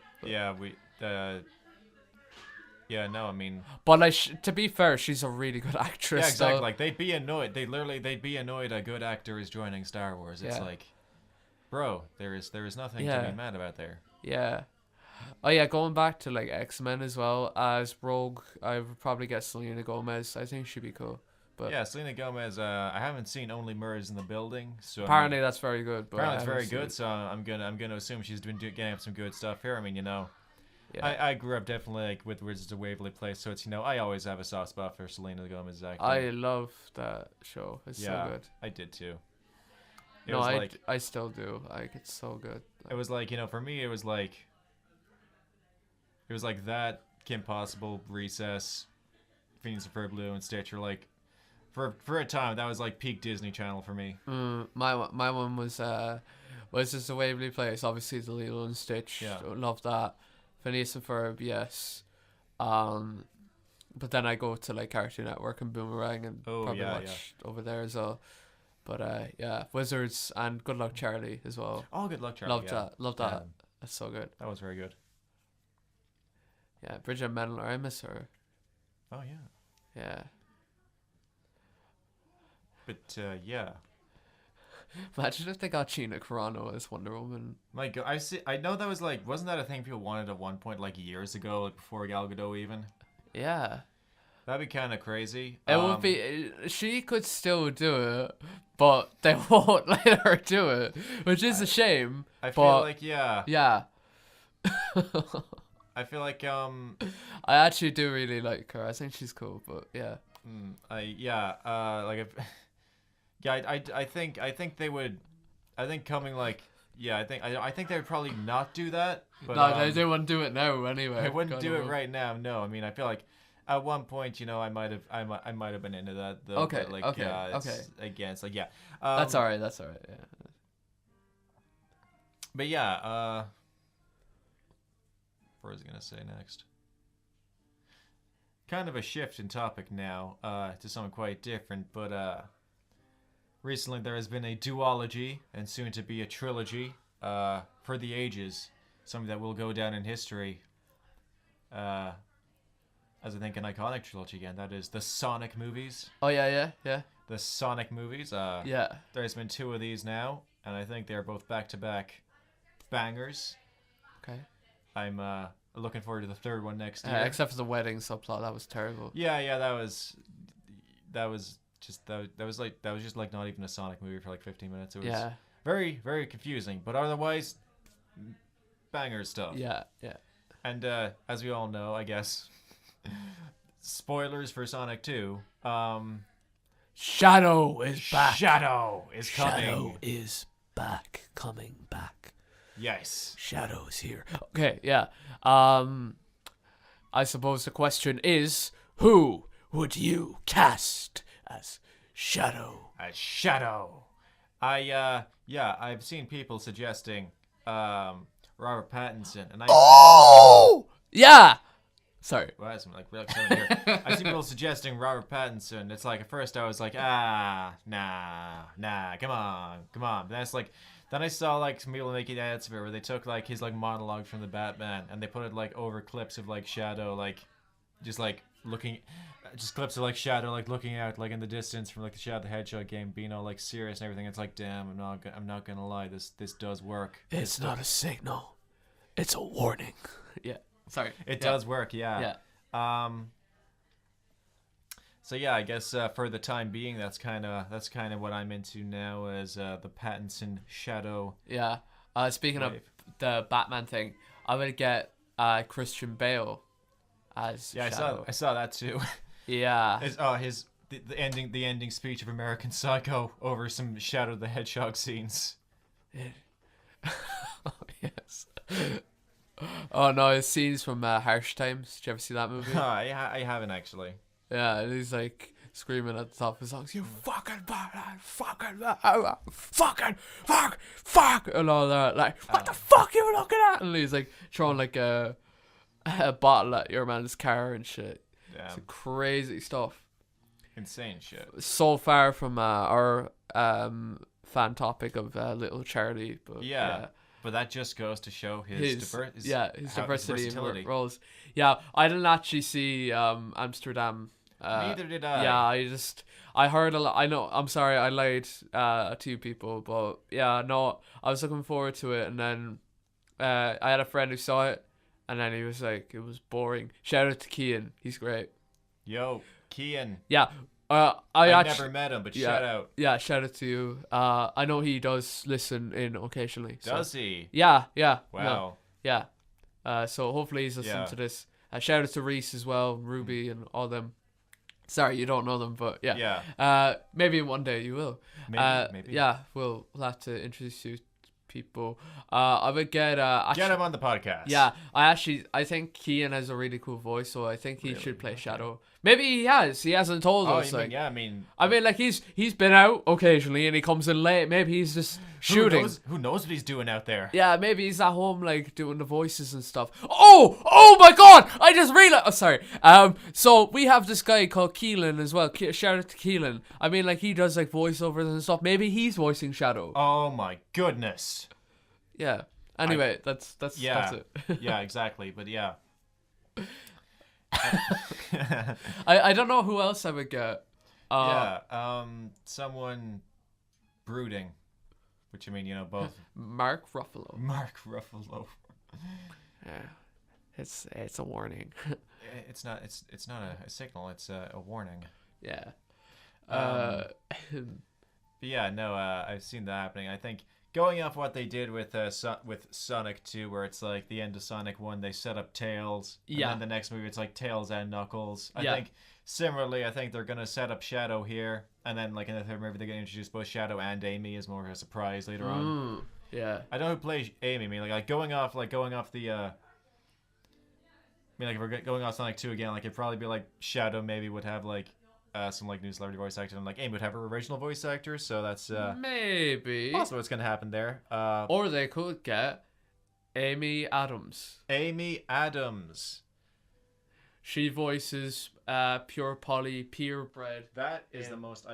Yeah, no, I mean. But like, to be fair, she's a really good actress. Yeah, exactly. So. Like they'd be annoyed. They'd be annoyed a good actor is joining Star Wars. It's like, bro, there is nothing to be mad about there. Yeah. Oh yeah, going back to like X-Men as well, as Rogue, I would probably get Selena Gomez. I think she'd be cool. But yeah, Selena Gomez. I haven't seen Only Murders in the Building, so apparently that's very good. But apparently it's very good. So I'm gonna assume she's been getting up some good stuff here. I mean, you know. Yeah. I grew up definitely like with Wizards of Waverly Place, so it's, you know, I always have a soft spot for Selena Gomez's acting. I love that show. It's so good. I did too. I still do. Like, it's so good. It was like, you know, for me, it was like that, Kim Possible, Recess, Phoenix and Blue, and Stitch are like, For a time, that was like peak Disney Channel for me. My one was just a Waverly Place. Obviously, the Lilo and Stitch. Yeah. Love that. Phineas and Ferb, yes. But then I go to like Cartoon Network and Boomerang and probably watch over there as well. But yeah, Wizards and Good Luck Charlie as well. Oh, Good Luck Charlie. Love that. That's so good. That was very good. Yeah, Bridget Mendler, I miss her. Oh yeah. Yeah. But yeah. Imagine if they got Gina Carano as Wonder Woman. My God, I know that was like, wasn't that a thing people wanted at one point, like years ago, like before Gal Gadot even? Yeah. That'd be kind of crazy. It would be. She could still do it, but they won't let her do it, which is a shame. I feel like yeah. I feel like I actually do really like her. I think she's cool, but yeah. I think they would. I think coming like. Yeah, I think they would probably not do that. But, no, they wouldn't do it now anyway. They wouldn't do it right now. No, I mean, I feel like at one point, I might have been into that though. Okay. But, like, okay. Again, it's like yeah. That's alright. That's alright. Yeah. But yeah. What was I gonna say next? Kind of a shift in topic now, to something quite different, but recently there has been a duology, and soon to be a trilogy, for the ages. Something that will go down in history, as I think an iconic trilogy again. That is the Sonic movies. Oh yeah. The Sonic movies. Yeah. There's been 2 of these now, and I think they're both back-to-back bangers. Okay. I'm looking forward to the 3rd one next year. Except for the wedding subplot, that was terrible. Yeah, that was just not even a Sonic movie for like 15 minutes. It was very, very confusing, but otherwise banger stuff. Yeah. And as we all know, I guess, spoilers for Sonic 2. Shadow is back. Shadow is coming. Shadow is back, coming back. Yes. Shadow's here. Okay, yeah. I suppose the question is, who would you cast as Shadow? As Shadow. I've seen people suggesting Robert Pattinson, and yeah. Sorry. Well, that's like really here. I see people suggesting Robert Pattinson. It's like at first I was like, nah, come on. But that's like, then I saw like some people making edits of it where they took like his like monologue from the Batman and they put it like over clips of like Shadow, like just like looking, just clips of like Shadow like looking out like in the distance from like the Shadow the Hedgehog game, being all like serious and everything. It's like, damn, I'm not gonna lie, this does work. It's not a signal, it's a warning. Yeah. Sorry. It does work, yeah. So yeah, I guess for the time being, that's kind of what I'm into now as the Pattinson Shadow. Yeah. Speaking of the Batman thing, I would get Christian Bale as Shadow. I saw that too. Yeah. The ending speech of American Psycho over some Shadow the Hedgehog scenes. Oh, yes. Oh no, it's scenes from Harsh Times. Did you ever see that movie? I haven't actually. Yeah, and he's like screaming at the top of his lungs, "You fucking Batman, fuck," and all that. Like, what the fuck you looking at? And he's like throwing like a bottle at your man's car and shit. Damn. It's crazy stuff. Insane shit. So far from our fan topic of Little Charlie, but yeah. But that just goes to show his diversity in roles. Yeah, I didn't actually see Amsterdam. Neither did I. Yeah, I heard a lot. I know. I'm sorry, I lied to you people, but yeah, no, I was looking forward to it, and then I had a friend who saw it, and then he was like, it was boring. Shout out to Kian, he's great. Yo, Kian. Yeah. I never met him, but shout out. Yeah, shout out to you. I know he does listen in occasionally. Does he? Yeah. Wow. No, yeah. So hopefully he's listening to this. Shout out to Reese as well, Ruby, and all them. Sorry, you don't know them, but yeah. Yeah. Maybe one day you will. Maybe. Yeah, we'll have to introduce you to people. I would get get him on the podcast. Yeah, I think Kian has a really cool voice, so I think he should play Shadow. Maybe he has. He hasn't told us. I Like, mean, yeah, I mean, like he's been out occasionally and he comes in late. Maybe he's just shooting. Who knows what he's doing out there? Yeah, maybe he's at home like doing the voices and stuff. Oh my God! I just realized. Oh, sorry. So we have this guy called Keelan as well. Shout out to Keelan. I mean, like he does like voiceovers and stuff. Maybe he's voicing Shadow. Oh my goodness. Yeah. Anyway, that's it. Yeah, exactly. But yeah. I don't know who else I would get. Someone brooding, which I mean, both. Mark Ruffalo. Mark Ruffalo. Yeah, it's a warning. It's not a signal. It's a warning. Yeah. But yeah, no. I've seen that happening. I think going off what they did with Sonic 2, where it's like the end of Sonic 1, they set up Tails. And then the next movie, it's like Tails and Knuckles. I think similarly, I think they're going to set up Shadow here. And then like in the third movie, they're going to introduce both Shadow and Amy as more of a surprise later on. Yeah. I don't know who plays Amy. I mean, like going off the... I mean, like if we're going off Sonic 2 again, like it'd probably be like Shadow maybe would have like some like new celebrity voice actor, and like Amy would have her original voice actor, so that's maybe possibly what's gonna happen there. Or they could get Amy Adams. Amy Adams. She voices Pure Polly Purebred. That is the most